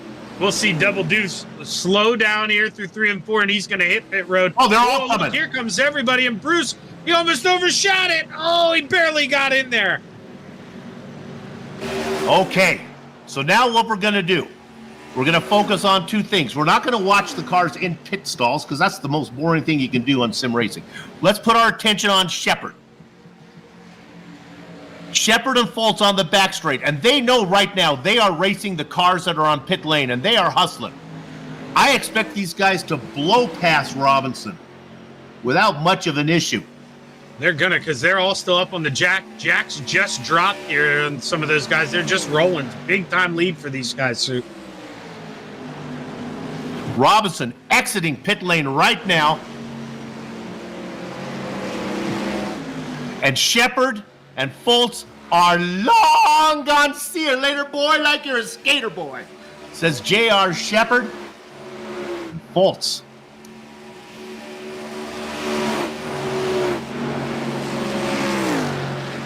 We'll see Double Deuce slow down here through 3 and 4, and he's going to hit pit road. Oh, they're all coming. Look, here comes everybody, and Bruce, he almost overshot it. Oh, he barely got in there. Okay, so now what we're going to do, we're going to focus on two things. We're not going to watch the cars in pit stalls because that's the most boring thing you can do on sim racing. Let's put our attention on Shepard. Shepard and Fultz on the back straight, and they know right now they are racing the cars that are on pit lane, and they are hustling. I expect these guys to blow past Robinson without much of an issue. They're gonna, because they're all still up on the jack. Jack's just dropped here, and some of those guys, they're just rolling. Big time lead for these guys, Sue. Robinson exiting pit lane right now. And Shepard and Fultz are long gone. See you later, boy, like you're a skater boy, says J.R. Shepard. Fultz.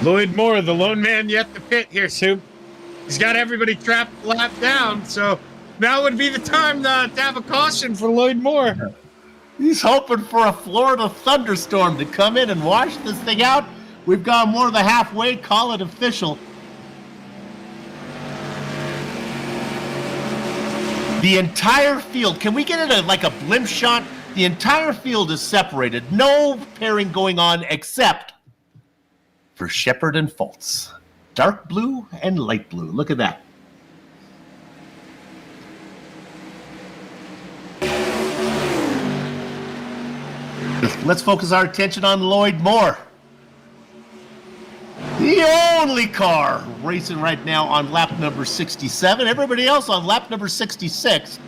Lloyd Moore, the lone man yet to pit here, Sue. He's got everybody trapped lap down, so now would be the time to have a caution for Lloyd Moore. He's hoping for a Florida thunderstorm to come in and wash this thing out. We've gone more than halfway. Call it official. The entire field, can we get it like a blimp shot? The entire field is separated. No pairing going on except for Shepard and Fultz. Dark blue and light blue. Look at that. Let's focus our attention on Lloyd Moore. The only car racing right now on lap number 67. Everybody else on lap number 66.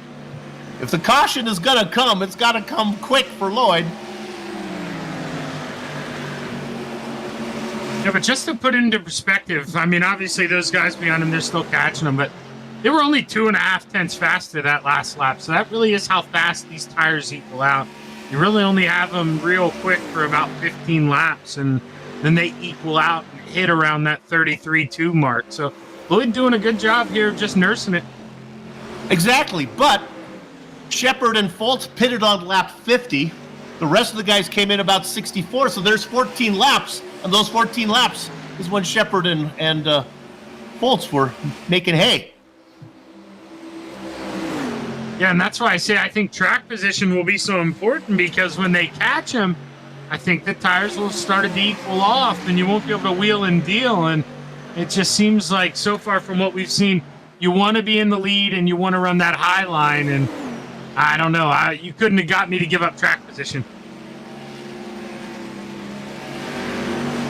If the caution is going to come, it's got to come quick for Lloyd. Yeah, but just to put it into perspective, I mean, obviously those guys behind him, they're still catching them, but they were only 2.5 tenths faster that last lap. So that really is how fast these tires equal out. You really only have them real quick for about 15 laps, and then they equal out and hit around that 33.2 mark. So Lloyd doing a good job here of just nursing it. Exactly, but Shepard and Fultz pitted on lap 50. The rest of the guys came in about 64, so there's 14 laps, and those 14 laps is when Shepard and Fultz were making hay. Yeah, and that's why I say I think track position will be so important, because when they catch him, I think the tires will start to equal off and you won't be able to wheel and deal. And it just seems like so far from what we've seen, you want to be in the lead and you want to run that high line. And I don't know, you couldn't have got me to give up track position.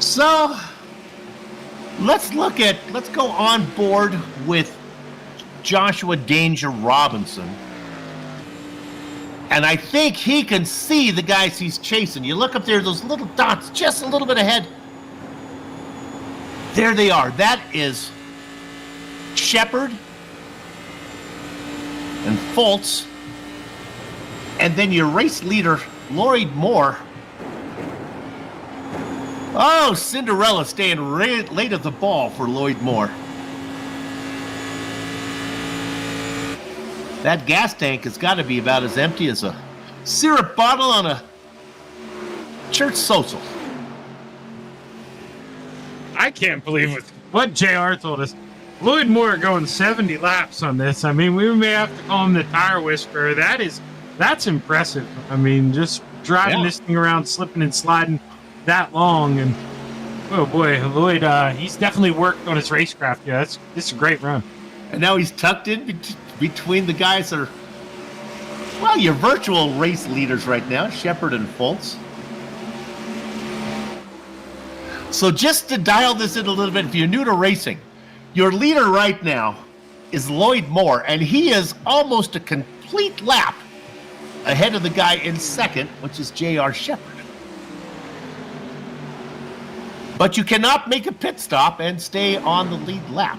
So let's go on board with Joshua Danger Robinson. And I think he can see the guys he's chasing. You look up there, those little dots just a little bit ahead. There they are. That is Shepard and Foltz. And then your race leader, Lloyd Moore. Oh, Cinderella staying late at the ball for Lloyd Moore. That gas tank has got to be about as empty as a syrup bottle on a church social. I can't believe what JR told us. Lloyd Moore going 70 laps on this. I mean, we may have to call him the tire whisperer. That's impressive. I mean, just driving this thing around, slipping and sliding that long. And oh boy, Lloyd, he's definitely worked on his racecraft. Yeah, it's a great run. And now he's tucked in between the guys that are, well, your virtual race leaders right now, Shepard and Foltz. So just to dial this in a little bit, if you're new to racing, your leader right now is Lloyd Moore, and he is almost a complete lap ahead of the guy in second, which is J.R. Shepard. But you cannot make a pit stop and stay on the lead lap.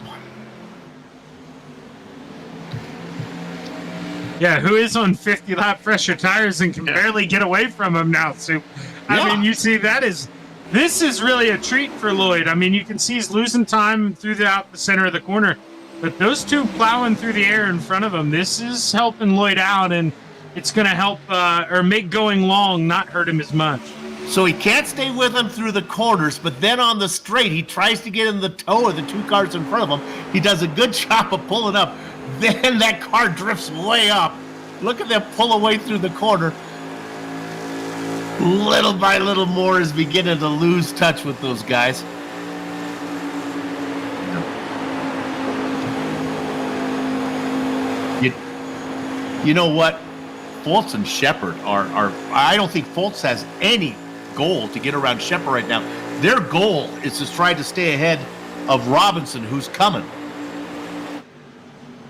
Yeah, who is on 50-lap pressure tires and can barely get away from him now, Soup. I mean, you see, this is really a treat for Lloyd. I mean, you can see he's losing time throughout the center of the corner, but those two plowing through the air in front of him, this is helping Lloyd out, and it's going to help or make going long not hurt him as much. So he can't stay with him through the corners, but then on the straight, he tries to get in the toe of the two cars in front of him. He does a good job of pulling up. Then that car drifts way up. Look at them pull away through the corner. Little by little, Moore is beginning to lose touch with those guys. You know what? Foltz and Shepard are I don't think Foltz has any goal to get around Shepard right now. Their goal is to try to stay ahead of Robinson, who's coming.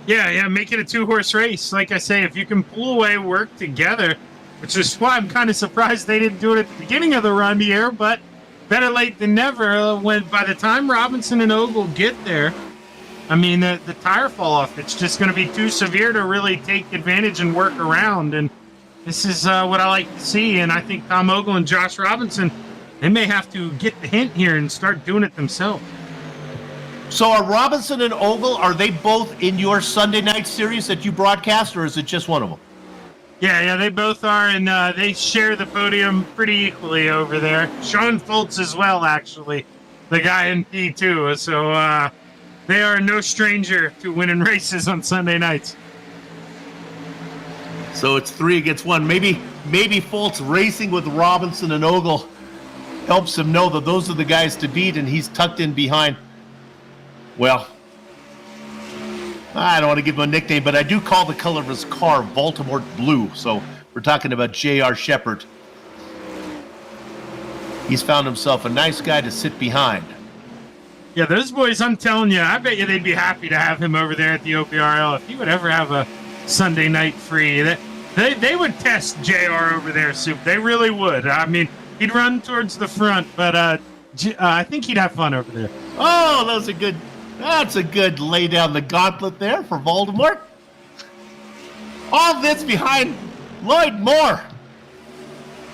Yeah, make it a two-horse race. Like I say, if you can pull away, work together, which is why I'm kind of surprised they didn't do it at the beginning of the run here, but better late than never. When by the time Robinson and Ogle get there, I mean, the tire fall off, it's just going to be too severe to really take advantage and work around, and this is what I like to see, and I think Tom Ogle and Josh Robinson, they may have to get the hint here and start doing it themselves. So are Robinson and Ogle, are they both in your Sunday night series that you broadcast, or is it just one of them? Yeah, they both are, and they share the podium pretty equally over there. Sean Foltz as well, actually, the guy in P2. So they are no stranger to winning races on Sunday nights. So it's 3 against 1. Maybe Foltz racing with Robinson and Ogle helps him know that those are the guys to beat, and he's tucked in behind. Well, I don't want to give him a nickname, but I do call the color of his car Baltimore Blue. So we're talking about J.R. Shepard. He's found himself a nice guy to sit behind. Yeah, those boys, I'm telling you, I bet you they'd be happy to have him over there at the OBRL. If he would ever have a Sunday night free, they would test JR over there, Soup. They really would. I mean, he'd run towards the front, but I think he'd have fun over there. Oh, that's a good lay down the gauntlet there for Voldemort. All this behind Lloyd Moore.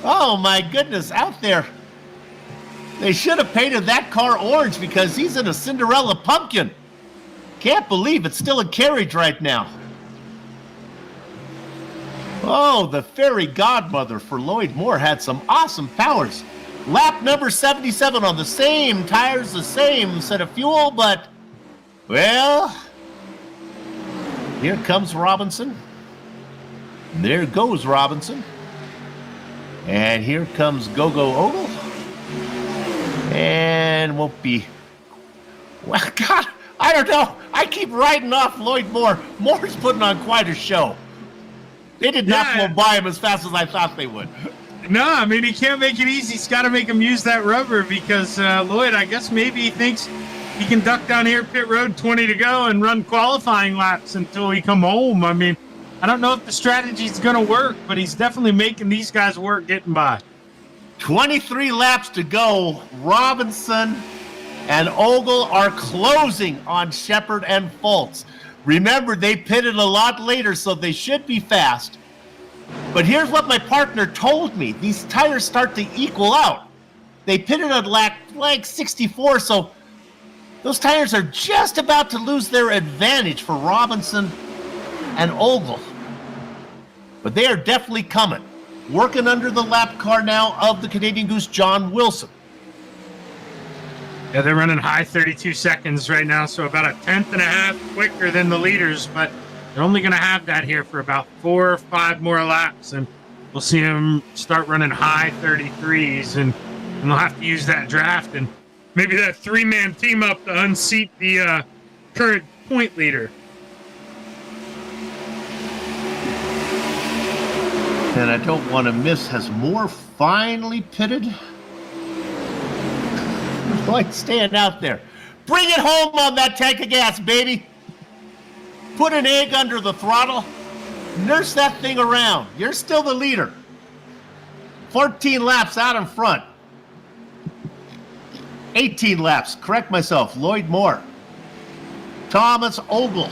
Oh my goodness, out there. They should have painted that car orange because he's in a Cinderella pumpkin. Can't believe it's still a carriage right now. Oh, the fairy godmother for Lloyd Moore had some awesome powers. Lap number 77 on the same tires, the same set of fuel, but, well, here comes Robinson. There goes Robinson. And here comes Go-Go Ogle. And won't be, well, God, I don't know. I keep riding off Lloyd Moore. Moore's putting on quite a show. They did not blow by him as fast as I thought they would. No, I mean, he can't make it easy. He's got to make him use that rubber because Lloyd, I guess maybe he thinks he can duck down here pit road 20 to go and run qualifying laps until he come home. I mean, I don't know if the strategy's going to work, but he's definitely making these guys work getting by. 23 laps to go. Robinson and Ogle are closing on Shepard and Fultz. Remember, they pitted a lot later, so they should be fast. But here's what my partner told me. These tires start to equal out. They pitted at like 64, so those tires are just about to lose their advantage for Robinson and Ogle. But they are definitely coming. Working under the lap car now of the Canadian Goose, John Wilson. Yeah, they're running high 32 seconds right now, so about a tenth and a half quicker than the leaders, but they're only going to have that here for about 4 or 5 more laps, and we'll see them start running high 33s, and they'll have to use that draft and maybe that 3-man team up to unseat the current point leader. And I don't want to miss, has Moore finally pitted? Like staying out there. Bring it home on that tank of gas, baby. Put an egg under the throttle. Nurse that thing around. You're still the leader. 14 laps out in front. 18 laps. Correct myself. Lloyd Moore. Thomas Ogle,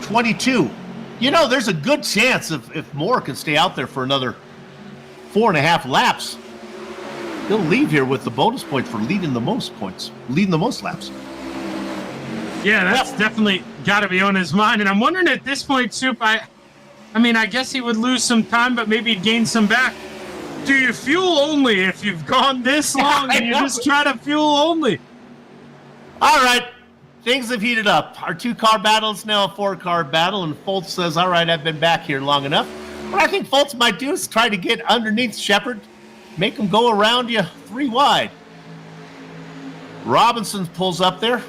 22. You know, there's a good chance if Moore can stay out there for another 4.5 laps, he'll leave here with the bonus points for leading the most laps. Yeah, that's definitely got to be on his mind. And I'm wondering at this point, Soup, I mean, I guess he would lose some time, but maybe he'd gain some back. Do you fuel only if you've gone this long and you just try to fuel only? All right, things have heated up. Our 2-car battle is now a 4-car battle, and Fultz says, all right, I've been back here long enough. What I think Fultz might do is try to get underneath Shepard, make him go around you 3 wide. Robinson pulls up there.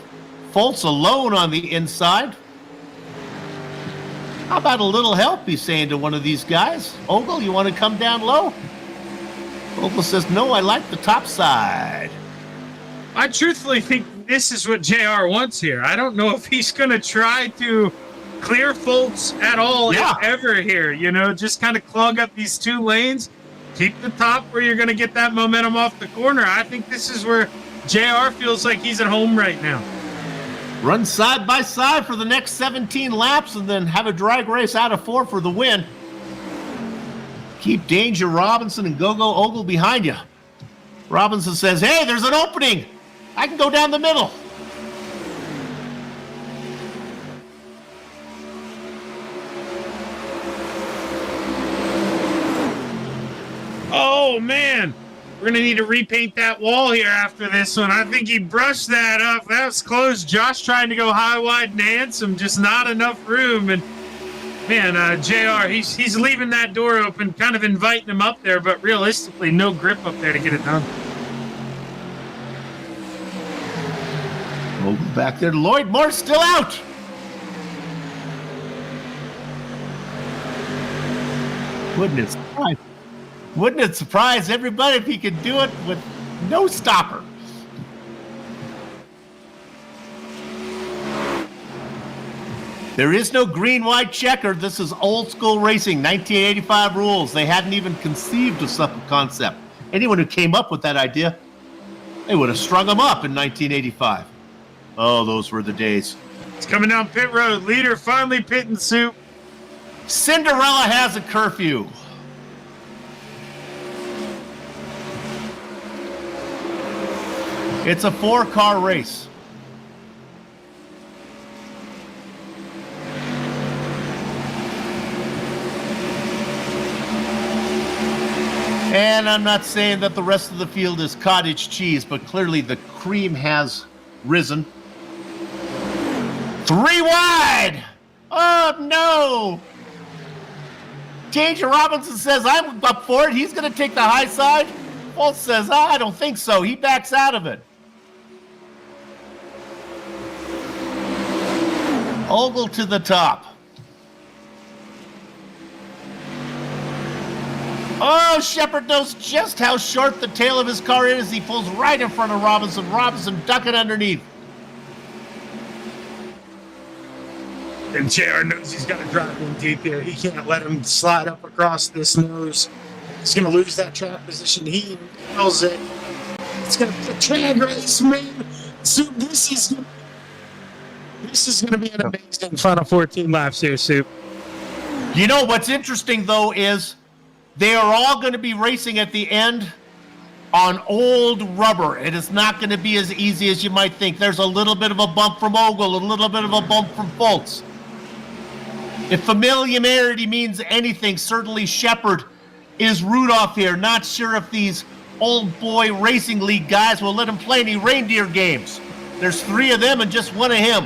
Fultz alone on the inside. How about a little help, he's saying to one of these guys. Ogle, you want to come down low? Ogle says, no, I like the top side. I truthfully think this is what JR wants here. I don't know if he's going to try to clear Fultz at all, if ever here. You know, just kind of clog up these 2 lanes. Keep the top where you're going to get that momentum off the corner. I think this is where JR feels like he's at home right now. Run side by side for the next 17 laps and then have a drag race out of 4 for the win. Keep Danger, Robinson, and Go-Go Ogle behind you. Robinson says, hey, there's an opening. I can go down the middle. Oh, man. We're going to need to repaint that wall here after this one. I think he brushed that up. That was close. Josh trying to go high, wide, and handsome. Just not enough room. And, man, JR, he's leaving that door open, kind of inviting him up there, but realistically, no grip up there to get it done. We'll go back there. Lloyd Moore still out. Wouldn't it surprise everybody if he could do it with no stopper? There is no green-white checker. This is old school racing, 1985 rules. They hadn't even conceived of such a concept. Anyone who came up with that idea, they would have strung them up in 1985. Oh, those were the days. It's coming down pit road. Leader finally pitting, Soup. Cinderella has a curfew. It's a 4-car race. And I'm not saying that the rest of the field is cottage cheese, but clearly the cream has risen. 3 wide! Oh, no! Danger Robinson says, I'm up for it. He's going to take the high side. Fultz says, I don't think so. He backs out of it. Ogle to the top. Oh, Shepard knows just how short the tail of his car is. He pulls right in front of Robinson. Robinson ducking underneath. And JR knows he's got to drive in deep here. He can't let him slide up across this nose. He's going to lose that track position. He knows it. It's going to be a drag race, man. Soup, this is going to be an amazing final 14 laps here, Soup. You know what's interesting, though, is they are all going to be racing at the end on old rubber. It is not going to be as easy as you might think. There's a little bit of a bump from Ogle, a little bit of a bump from Fultz. If familiarity means anything, certainly Shepard is Rudolph here. Not sure if these old boy racing league guys will let him play any reindeer games. There's 3 of them and just 1 of him.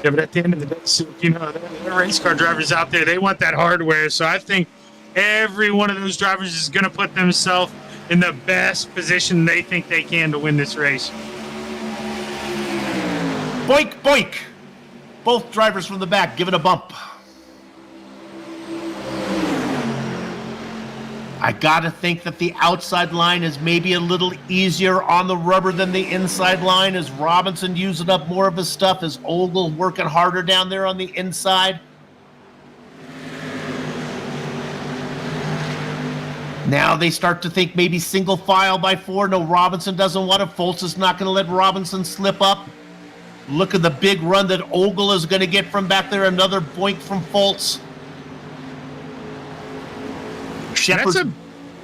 Yeah, but at the end of the day, you know, the race car drivers out there, they want that hardware. So I think every one of those drivers is going to put themselves in the best position they think they can to win this race. Boink, boink. Both drivers from the back giving a bump. I gotta think that the outside line is maybe a little easier on the rubber than the inside line, as Robinson using up more of his stuff, as Ogle working harder down there on the inside. Now they start to think maybe single file by 4. No, Robinson doesn't want it. Fultz is not going to let Robinson slip up. Look at the big run that Ogle is going to get from back there. Another boink from Fultz. Shepard.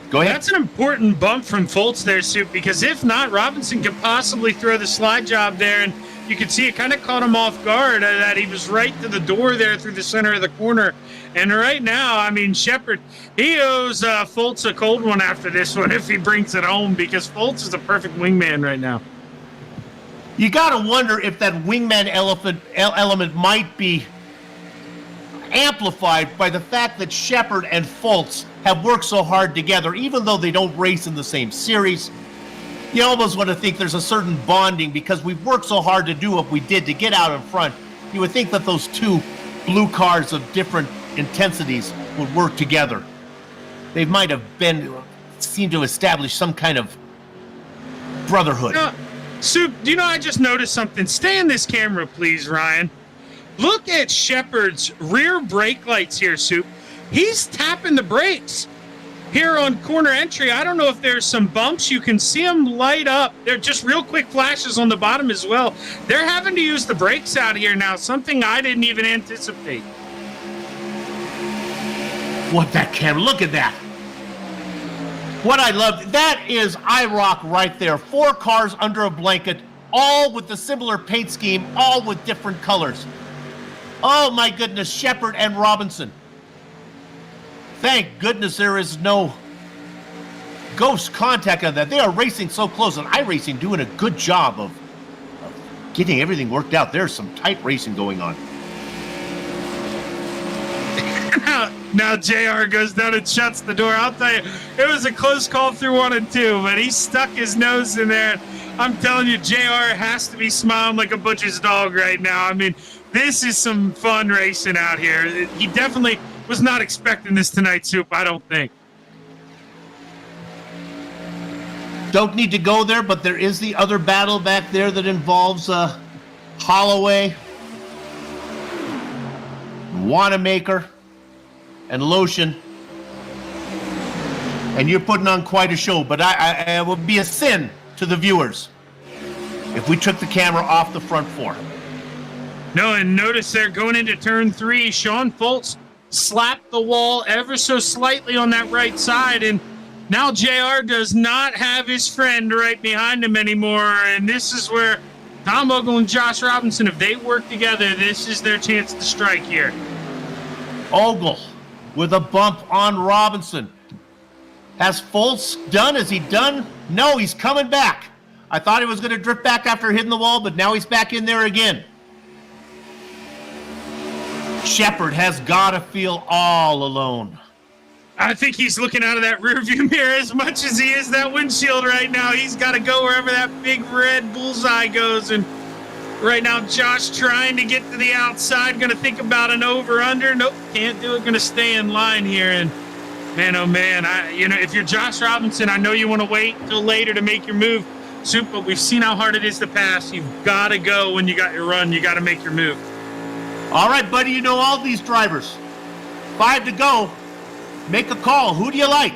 Go ahead. That's an important bump from Fultz there, Soup, because if not, Robinson could possibly throw the slide job there, and you could see it kind of caught him off guard that he was right to the door there through the center of the corner. And right now, I mean, Shepard, he owes Fultz a cold one after this one if he brings it home, because Fultz is a perfect wingman right now. You got to wonder if that wingman element might be amplified by the fact that Shepard and Fultz have worked so hard together, even though they don't race in the same series. You almost want to think there's a certain bonding because we've worked so hard to do what we did to get out in front. You would think that those 2 blue cars of different intensities would work together. They might have seemed to establish some kind of brotherhood. Soup, do you know, I just noticed something. Stay in this camera, please, Ryan. Look at Shepard's rear brake lights here, Soup. He's tapping the brakes here on corner entry. I don't know if there's some bumps. You can see them light up. They're just real quick flashes on the bottom as well. They're having to use the brakes out here now, something I didn't even anticipate. What that camera, look at that. What I love, that is IROC right there. 4 cars under a blanket, all with the similar paint scheme, all with different colors. Oh my goodness, Shepard and Robinson. Thank goodness there is no ghost contact on that. They are racing so close, and iRacing doing a good job of getting everything worked out. There's some tight racing going on. Now JR goes down and shuts the door. I'll tell you, it was a close call through 1 and 2, but he stuck his nose in there. I'm telling you, JR has to be smiling like a butcher's dog right now. I mean, this is some fun racing out here. He definitely was not expecting this tonight, Soup, I don't think. Don't need to go there, but there is the other battle back there that involves Holloway, Wanamaker, and Lotion. And you're putting on quite a show, but it would be a sin to the viewers if we took the camera off the front 4. No, and notice they're going into turn 3. Sean Fultz slapped the wall ever so slightly on that right side, and now JR does not have his friend right behind him anymore, and this is where Tom Ogle and Josh Robinson, if they work together, this is their chance to strike here. Ogle with a bump on Robinson. Has Fultz done? Is he done? No, he's coming back. I thought he was going to drift back after hitting the wall, but now he's back in there again. Shepard has got to feel all alone. I think he's looking out of that rearview mirror as much as he is that windshield right now. He's got to go wherever that big red bullseye goes. And right now, Josh trying to get to the outside, going to think about an over-under. Nope, can't do it. Going to stay in line here. And man, oh man, if you're Josh Robinson, I know you want to wait till later to make your move, Soup, but we've seen how hard it is to pass. You've got to go when you got your run. You got to make your move. All right, buddy, you know all these drivers. 5 to go. Make a call. Who do you like?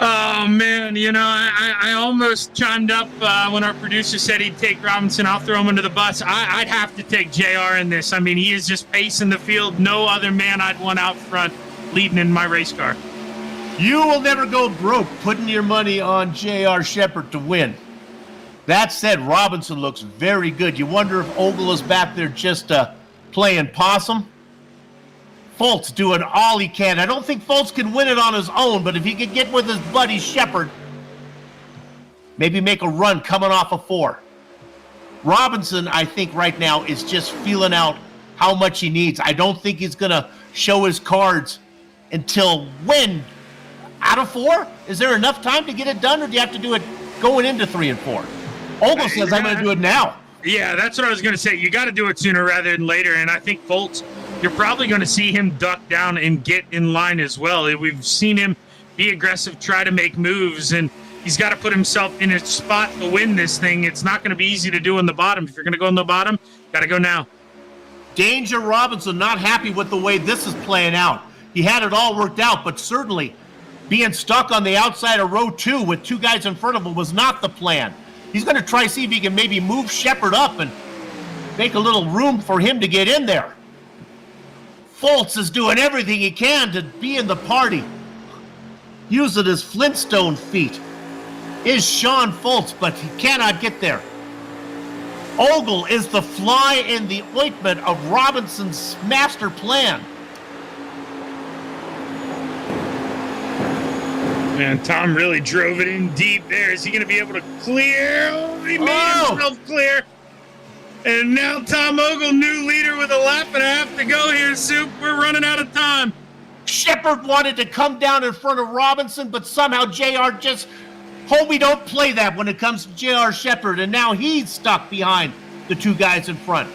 Oh man, I almost chimed up when our producer said he'd take Robinson. I'll throw him under the bus. I'd have to take JR in this. I mean, he is just pacing the field. No other man I'd want out front leading in my race car. You will never go broke putting your money on J.R. Shepherd to win. That said, Robinson looks very good. You wonder if Ogle is back there just playing possum. Foltz doing all he can. I don't think Foltz can win it on his own, but if he could get with his buddy Shepherd, maybe make a run coming off of 4. Robinson, I think right now, is just feeling out how much he needs. I don't think he's going to show his cards until when? Out of 4? Is there enough time to get it done, or do you have to do it going into 3 and 4? Ogle says, I'm going to do it now. Yeah, that's what I was going to say. You got to do it sooner rather than later, and I think Foltz, you're probably going to see him duck down and get in line as well. We've seen him be aggressive, try to make moves, and he's got to put himself in a spot to win this thing. It's not going to be easy to do in the bottom. If you're going to go in the bottom, got to go now. Danger Robinson not happy with the way this is playing out. He had it all worked out, but certainly being stuck on the outside of row 2 with 2 guys in front of him was not the plan. He's going to try see if he can maybe move Shepherd up and make a little room for him to get in there. Foltz is doing everything he can to be in the party. Using his Flintstone feet is Sean Foltz, but he cannot get there. Ogle is the fly in the ointment of Robinson's master plan. Man, Tom really drove it in deep there. Is he going to be able to clear? Oh, he made himself clear. And now Tom Ogle, new leader with a lap and a half to go here, Soup. We're running out of time. Shepherd wanted to come down in front of Robinson, but somehow JR just, homie, don't play that when it comes to JR Shepherd, and now he's stuck behind the 2 guys in front.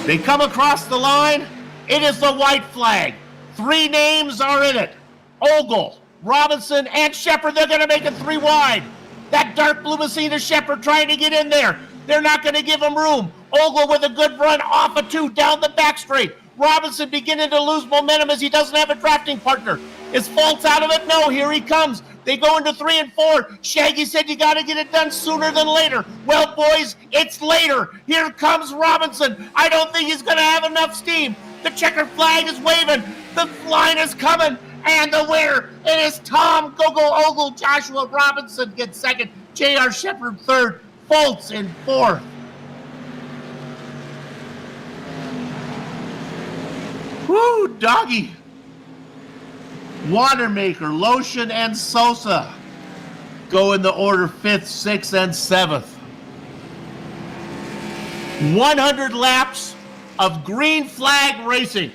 They come across the line. It is the white flag. 3 names are in it. Ogle, Robinson, and Shepherd. They're going to make it 3 wide. That dark blue machine is Shepherd trying to get in there. They're not going to give him room. Ogle with a good run off of 2 down the back straight. Robinson beginning to lose momentum as he doesn't have a drafting partner. Is Foltz out of it? No, here he comes. They go into 3 and 4. Shaggy said you got to get it done sooner than later. Well, boys, it's later. Here comes Robinson. I don't think he's going to have enough steam. The checkered flag is waving. The line is coming. And the winner, it is Tom Gogo Ogle. Joshua Robinson gets second. J.R. Shepherd third. Foltz in 4th. Woo, doggy. Watermaker, Lotion, and Sosa go in the order 5th, 6th, and 7th. 100 laps of green flag racing.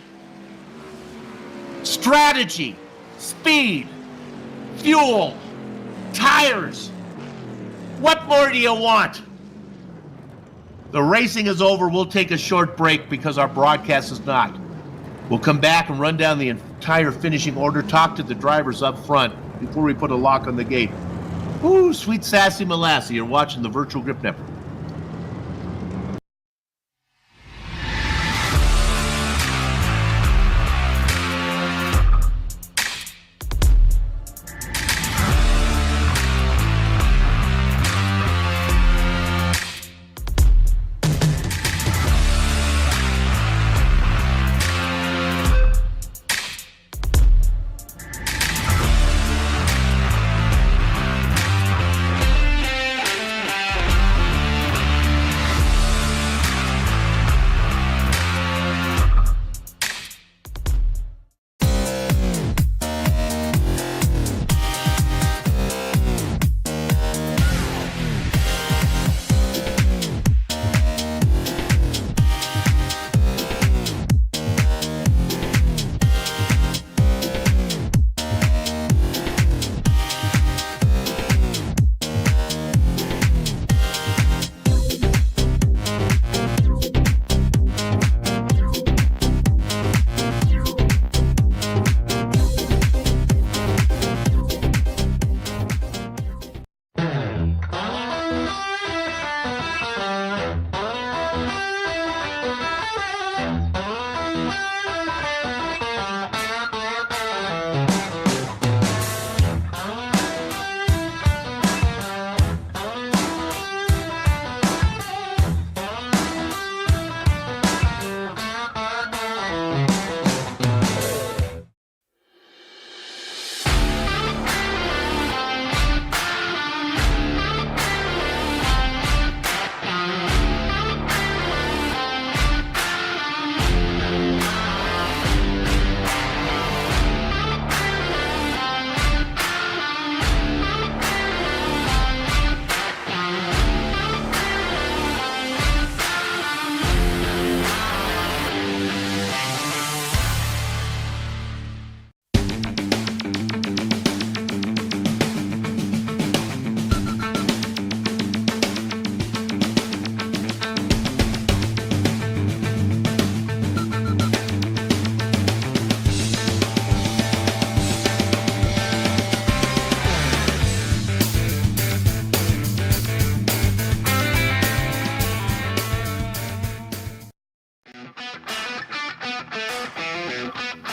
Strategy, speed, fuel, tires. What more do you want? The racing is over. We'll take a short break because our broadcast is not. We'll come back and run down the entire finishing order, talk to the drivers up front before we put a lock on the gate. Ooh, sweet sassy molasses. You're watching the Virtual Grip Network.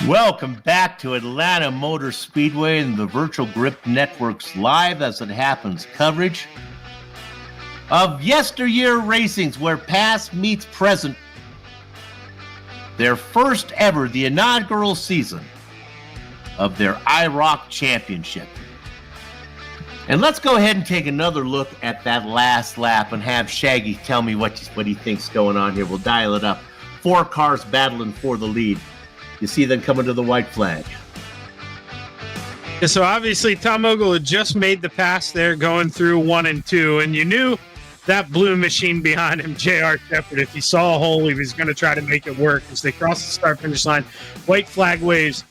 Welcome back to Atlanta Motor Speedway and the Virtual Grip Network's Live As It Happens coverage of YesterYear Racing's where past meets present. Their first ever, the inaugural season of their IROC championship. And let's go ahead and take another look at that last lap and have Shaggy tell me what he thinks going on here. We'll dial it up. 4 cars battling for the lead. You see them coming to the white flag. Yeah, so obviously Tom Ogle had just made the pass there going through 1 and 2, and you knew that blue machine behind him, J.R. Shepard, if he saw a hole, he was going to try to make it work as they cross the start-finish line. White flag waves.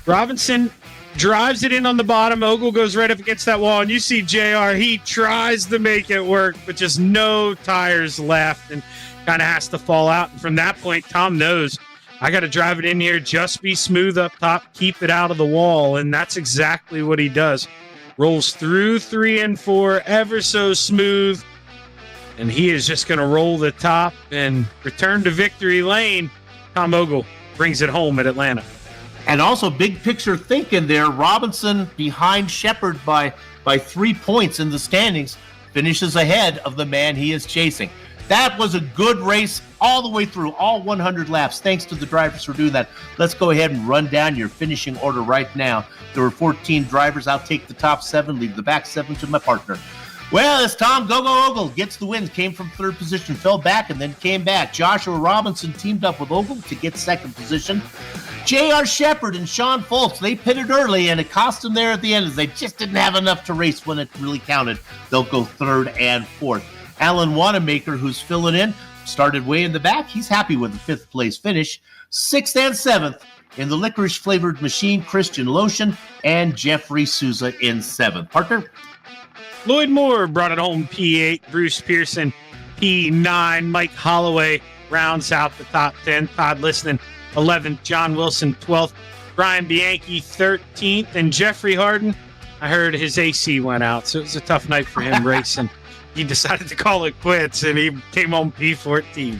Robinson drives it in on the bottom. Ogle goes right up against that wall, and you see JR. He tries to make it work, but just no tires left and kind of has to fall out. And from that point, Tom knows, I got to drive it in here, just be smooth up top, keep it out of the wall, and that's exactly what he does. Rolls through 3 and 4 ever so smooth, and he is just going to roll the top and return to victory lane. Tom Ogle brings it home at Atlanta. And also big picture thinking there, Robinson behind Shepard by 3 points in the standings, finishes ahead of the man he is chasing. That was a good race all the way through, all 100 laps. Thanks to the drivers for doing that. Let's go ahead and run down your finishing order right now. There were 14 drivers. I'll take the top 7, leave the back 7 to my partner. Well, as Tom Ogle gets the win, came from 3rd position, fell back, and then came back. Joshua Robinson teamed up with Ogle to get 2nd position. J.R. Shepard and Sean Foltz, they pitted early, and it cost them there at the end as they just didn't have enough to race when it really counted. They'll go 3rd and 4th. Alan Wanamaker, who's filling in, started way in the back. He's happy with the 5th place finish. 6th and 7th in the licorice-flavored machine, Christian Lotion and Jeffrey Souza in 7th. Partner? Lloyd Moore brought it home P8. Bruce Pearson P9. Mike Holloway rounds out the top 10. Todd Liston 11th. John Wilson 12th. Brian Bianchi 13th. And Jeffrey Harden, I heard his AC went out, so it was a tough night for him racing. He decided to call it quits, and he came home P14.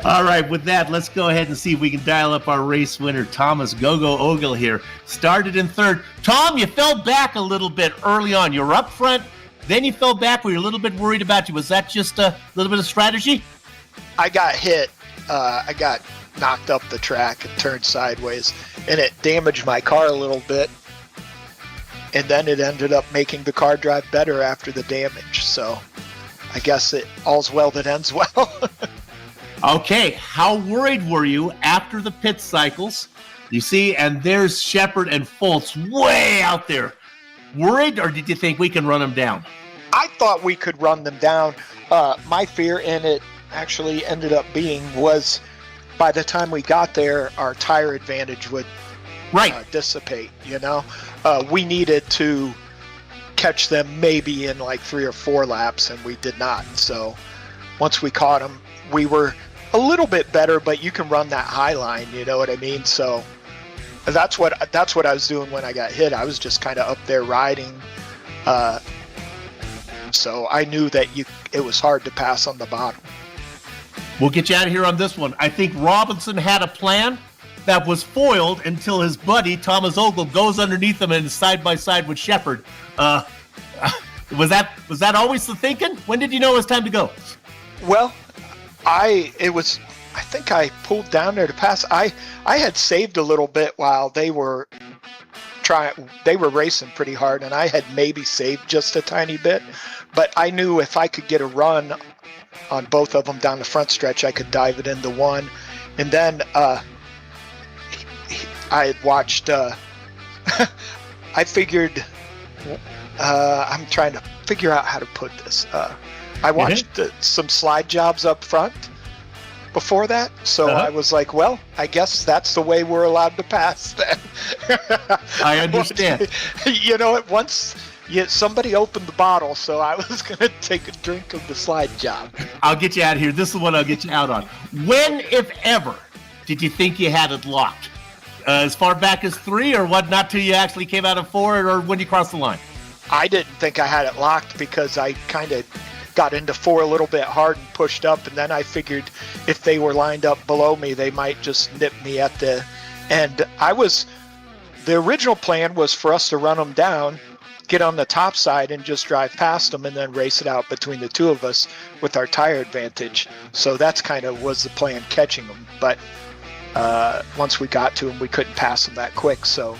All right, with that, let's go ahead and see if we can dial up our race winner, Thomas Ogle here. Started in 3rd. Tom, you fell back a little bit early on. You were up front, then you fell back. We were a little bit worried about you. Was that just a little bit of strategy? I got hit. I got knocked up the track and turned sideways, and it damaged my car a little bit. And then it ended up making the car drive better after the damage. So I guess all's well that ends well. Okay, how worried were you after the pit cycles? You see, and there's Shepard and Foltz way out there. Worried, or did you think we can run them down? I thought we could run them down. My fear, and it actually ended up being, was by the time we got there, our tire advantage would dissipate, you know? We needed to catch them maybe in like 3 or 4 laps, and we did not. So once we caught them, we were a little bit better, but you can run that high line, you know what I mean? So that's what I was doing when I got hit. I was just kind of up there riding. So I knew that it was hard to pass on the bottom. We'll get you out of here on this one. I think Robinson had a plan that was foiled until his buddy, Thomas Ogle, goes underneath him and is side by side with Shepard. Was that always the thinking? When did you know it was time to go? Well, I think I pulled down there to pass. I had saved a little bit while they were racing pretty hard, and I had maybe saved just a tiny bit. But I knew if I could get a run on both of them down the front stretch, I could dive it into one. And then I had watched, I figured, I'm trying to figure out how to put this. I watched some slide jobs up front before that. So I was like, well, I guess that's the way we're allowed to pass then. I understand. You know, once somebody opened the bottle, so I was going to take a drink of the slide job. I'll get you out of here. This is what I'll get you out on. When, if ever, did you think you had it locked? As far back as 3, or what? Not till you actually came out of 4, or when you crossed the line? I didn't think I had it locked because I kind of got into 4 a little bit hard and pushed up, and then I figured if they were lined up below me, they might just nip me at the And the original plan was for us to run them down, get on the top side and just drive past them and then race it out between the two of us with our tire advantage. So that's kind of was the plan, catching them. But once we got to them, we couldn't pass them that quick. So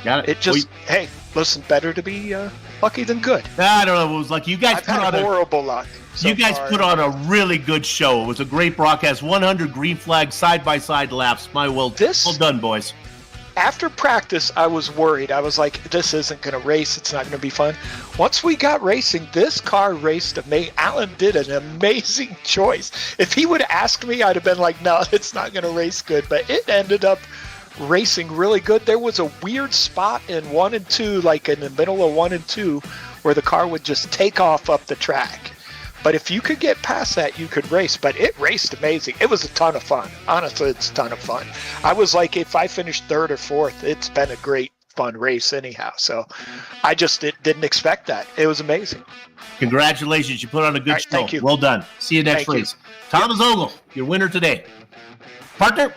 got it. Hey, listen, better to be lucky than good. I don't know. It was like you guys put on horrible luck. You guys put on a really good show. It was a great broadcast. 100 green flag side-by-side laps. Well done, boys. After practice, I was worried. I was like, this isn't going to race. It's not going to be fun. Once we got racing, this car raced amazing. Alan did an amazing choice. If he would have asked me, I'd have been like, no, it's not going to race good. But it ended up racing really good. There was a weird spot in 1 and 2, like in the middle of 1 and 2, where the car would just take off up the track. But if you could get past that, you could race. But it raced amazing. It was a ton of fun. Honestly, it's a ton of fun. I was like, if I finished 3rd or 4th, it's been a great, fun race anyhow. So I just didn't expect that. It was amazing. Congratulations. You put on a good show. Thank you. Well done. See you next race. Thomas Ogle, your winner today. Partner?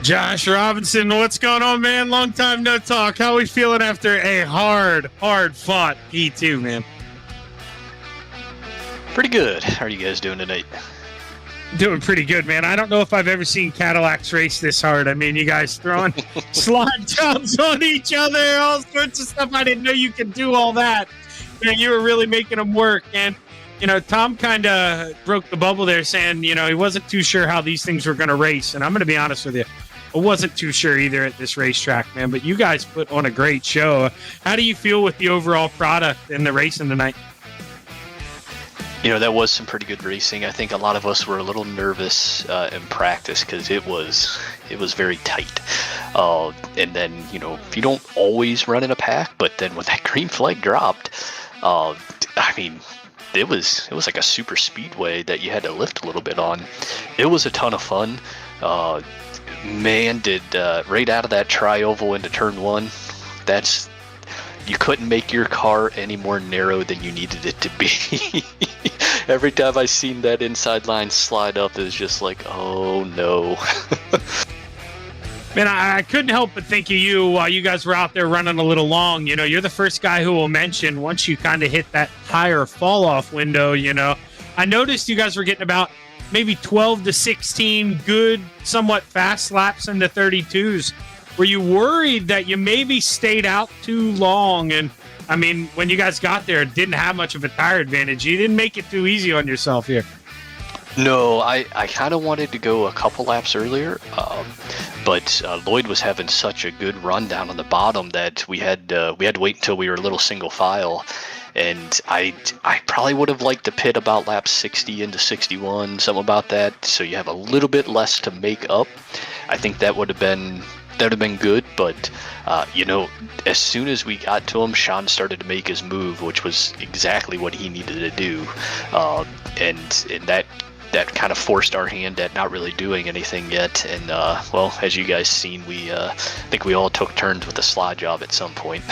Josh Robinson, what's going on, man? Long time no talk. How are we feeling after a hard-fought P2, man? Pretty good. How are you guys doing tonight? Doing pretty good, man. I don't know if I've ever seen Cadillacs race this hard. I mean, you guys throwing slide jumps on each other, all sorts of stuff. I didn't know you could do all that. Man, you were really making them work. And, you know, Tom kind of broke the bubble there saying, you know, he wasn't too sure how these things were going to race. And I'm going to be honest with you. I wasn't too sure either at this racetrack, man. But you guys put on a great show. How do you feel with the overall product and the racing tonight? You know, that was some pretty good racing. I think a lot of us were a little nervous in practice because it was very tight. And then, you know, you don't always run in a pack, but then when that green flag dropped, I mean, it was like a super speedway that you had to lift a little bit on. It was a ton of fun. Man, did right out of that tri-oval into turn 1, you couldn't make your car any more narrow than you needed it to be. Every time I seen that inside line slide up, it was just like, oh no. Man, I couldn't help but think of you while you guys were out there running a little long. You know, you're the first guy who will mention once you kind of hit that higher fall-off window, you know. I noticed you guys were getting about maybe 12 to 16 good, somewhat fast laps into 32s. Were you worried that you maybe stayed out too long? And, I mean, when you guys got there, it didn't have much of a tire advantage. You didn't make it too easy on yourself here. No, I kind of wanted to go a couple laps earlier, but Lloyd was having such a good run down on the bottom that we had to wait until we were a little single file. And I probably would have liked to pit about lap 60 into 61, something about that. So you have a little bit less to make up. I think that would have been good, but you know, as soon as we got to him, Sean started to make his move, which was exactly what he needed to do, and that kind of forced our hand at not really doing anything yet. And well, as you guys seen, I think we all took turns with the slide job at some point.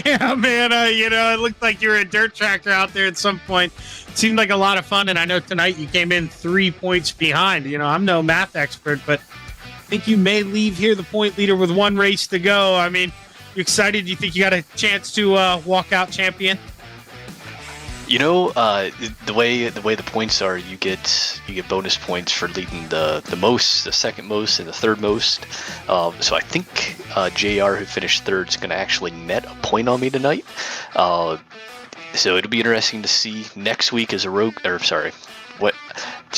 Yeah, man, you know, it looked like you were a dirt tracker out there at some point. It seemed like a lot of fun, and I know tonight you came in 3 points behind. You know, I'm no math expert, but I think you may leave here the point leader with 1 race to go. I mean, you excited? Do you think you got a chance to walk out champion? You know, the way the points are, you get bonus points for leading the most, the second most, and the third most. So I think JR, who finished 3rd, is going to actually net a point on me tonight. So it'll be interesting to see. Next week is it's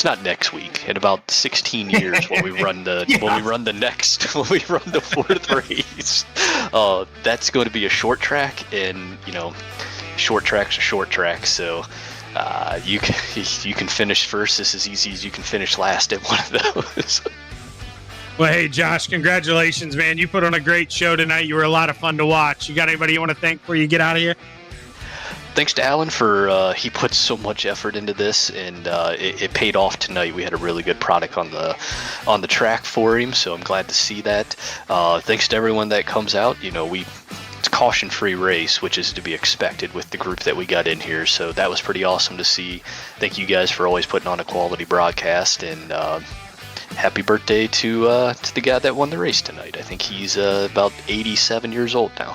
not next week. In about 16 years, when we run the 4th race, that's going to be a short track, and you know, short tracks are short tracks. So you can finish first just as easy as you can finish last at one of those. Well, hey, Josh, congratulations, man. You put on a great show tonight. You were a lot of fun to watch. You got anybody you want to thank before you get out of here? Thanks to Alan for he put so much effort into this, and it paid off tonight. We had a really good product on the track for him, so I'm glad to see that. Thanks to everyone that comes out. You know, it's a caution-free race, which is to be expected with the group that we got in here. So that was pretty awesome to see. Thank you guys for always putting on a quality broadcast, and happy birthday to the guy that won the race tonight. I think he's about 87 years old now.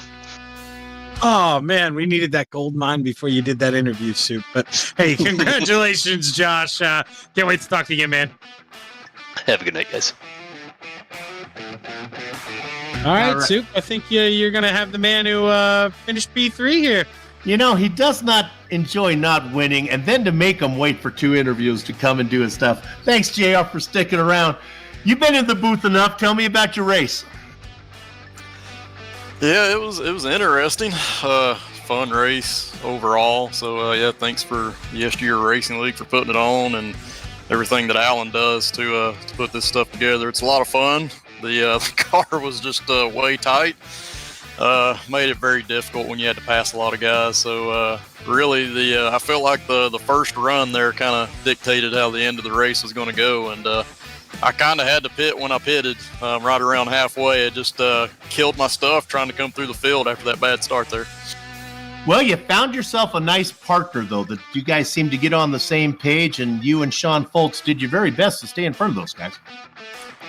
Oh man, we needed that gold mine before you did that interview, Soup. But hey, congratulations, Josh. Can't wait to talk to you, man. Have a good night, guys. All right, Soup. I think you're going to have the man who finished P3 here. You know, he does not enjoy not winning, and then to make him wait for 2 interviews to come and do his stuff. Thanks, JR, for sticking around. You've been in the booth enough. Tell me about your race. Yeah, it was interesting. Fun race overall. So, yeah, thanks for YesterYear Racing League for putting it on and everything that Alan does to put this stuff together. It's a lot of fun. The car was just way tight. Made it very difficult when you had to pass a lot of guys. So really, I felt like the first run there kind of dictated how the end of the race was going to go. And I kind of had to pit when I pitted right around halfway. It just killed my stuff trying to come through the field after that bad start there. Well, you found yourself a nice partner, though, that you guys seemed to get on the same page, and you and Sean Foltz did your very best to stay in front of those guys.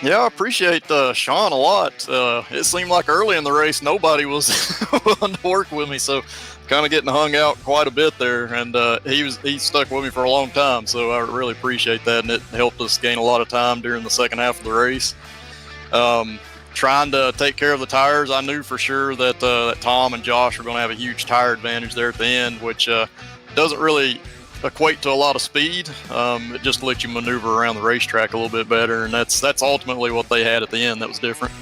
Yeah, I appreciate Sean a lot. It seemed like early in the race nobody was willing to work with me, so kind of getting hung out quite a bit there. And he stuck with me for a long time, so I really appreciate that, and it helped us gain a lot of time during the second half of the race. Trying to take care of the tires, I knew for sure that Tom and Josh were going to have a huge tire advantage there at the end, which doesn't really equate to a lot of speed. It just lets you maneuver around the racetrack a little bit better, and that's ultimately what they had at the end that was different.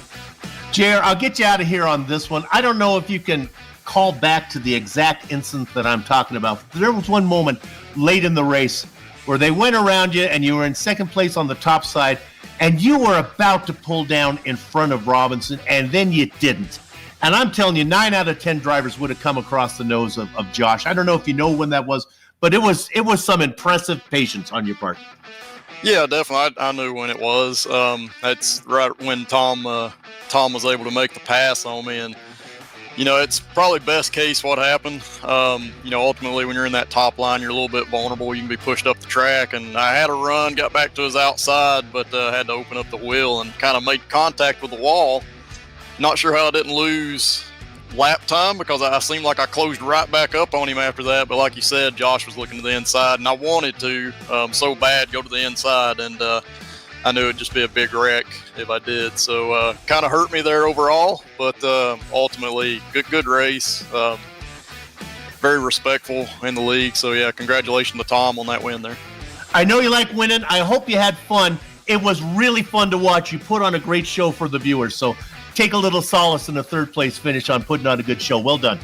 JR, I'll get you out of here on this one. I don't know if you can call back to the exact instance that I'm talking about. There was one moment late in the race where they went around you and you were in second place on the top side, and you were about to pull down in front of Robinson, and then you didn't. And I'm telling you, 9 out of 10 drivers would have come across the nose of Josh. I don't know if you know when that was, but it was some impressive patience on your part. Yeah, definitely. I knew when it was. That's right when Tom was able to make the pass on me, and it's probably best case what happened. Ultimately when you're in that top line, you're a little bit vulnerable. You can be pushed up the track, and I had a run, got back to his outside, but had to open up the wheel and kind of make contact with the wall. Not sure how I didn't lose lap time, because I seemed like I closed right back up on him after that. But like you said, Josh was looking to the inside, and I wanted to so bad go to the inside, and I knew it'd just be a big wreck if I did. So kind of hurt me there overall, but ultimately good race. Very respectful in the league. So yeah, congratulations to Tom on that win there. I know you like winning. I hope you had fun. It was really fun to watch. You put on a great show for the viewers. So take a little solace in the third place finish on putting on a good show. Well done.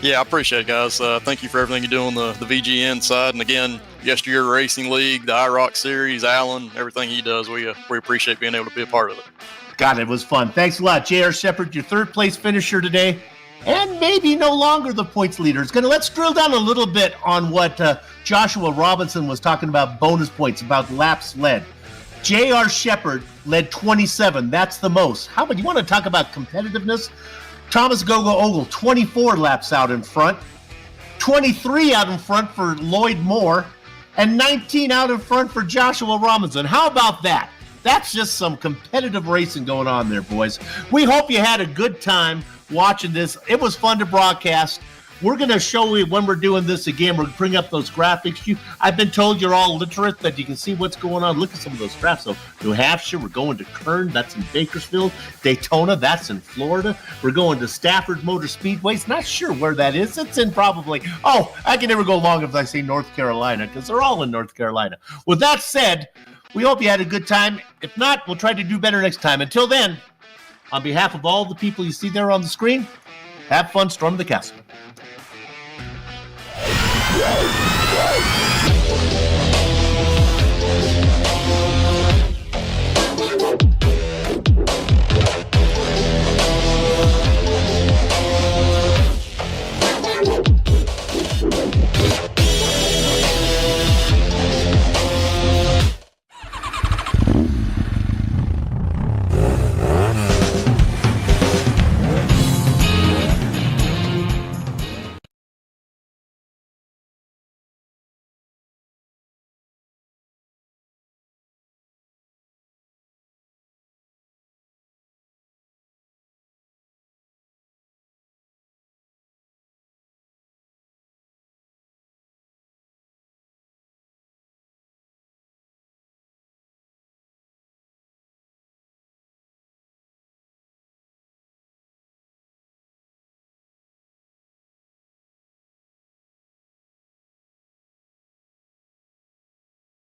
Yeah, I appreciate it, guys. Thank you for everything you do on the VGN side. And again, YesterYear Racing League, the IROC series, Alan, everything he does, we appreciate being able to be a part of it. God, it was fun. Thanks a lot. J.R. Shepard, your third place finisher today, and maybe no longer the points leader. Let's drill down a little bit on what Joshua Robinson was talking about, bonus points, about laps led. J.R. Shepard led 27. That's the most. How about you want to talk about competitiveness? Thomas Gogo-Ogle, 24 laps out in front, 23 out in front for Lloyd Moore, and 19 out in front for Joshua Robinson. How about that? That's just some competitive racing going on there, boys. We hope you had a good time watching this. It was fun to broadcast. We're going to show you when we're doing this again. We're going to bring up those graphics. I've been told you're all literate, that you can see what's going on. Look at some of those graphs. So New Hampshire, we're going to Kern, that's in Bakersfield. Daytona, that's in Florida. We're going to Stafford Motor Speedway. Not sure where that is. It's in probably, I can never go long if I say North Carolina, because they're all in North Carolina. With that said, we hope you had a good time. If not, we'll try to do better next time. Until then, on behalf of all the people you see there on the screen, have fun storming the castle.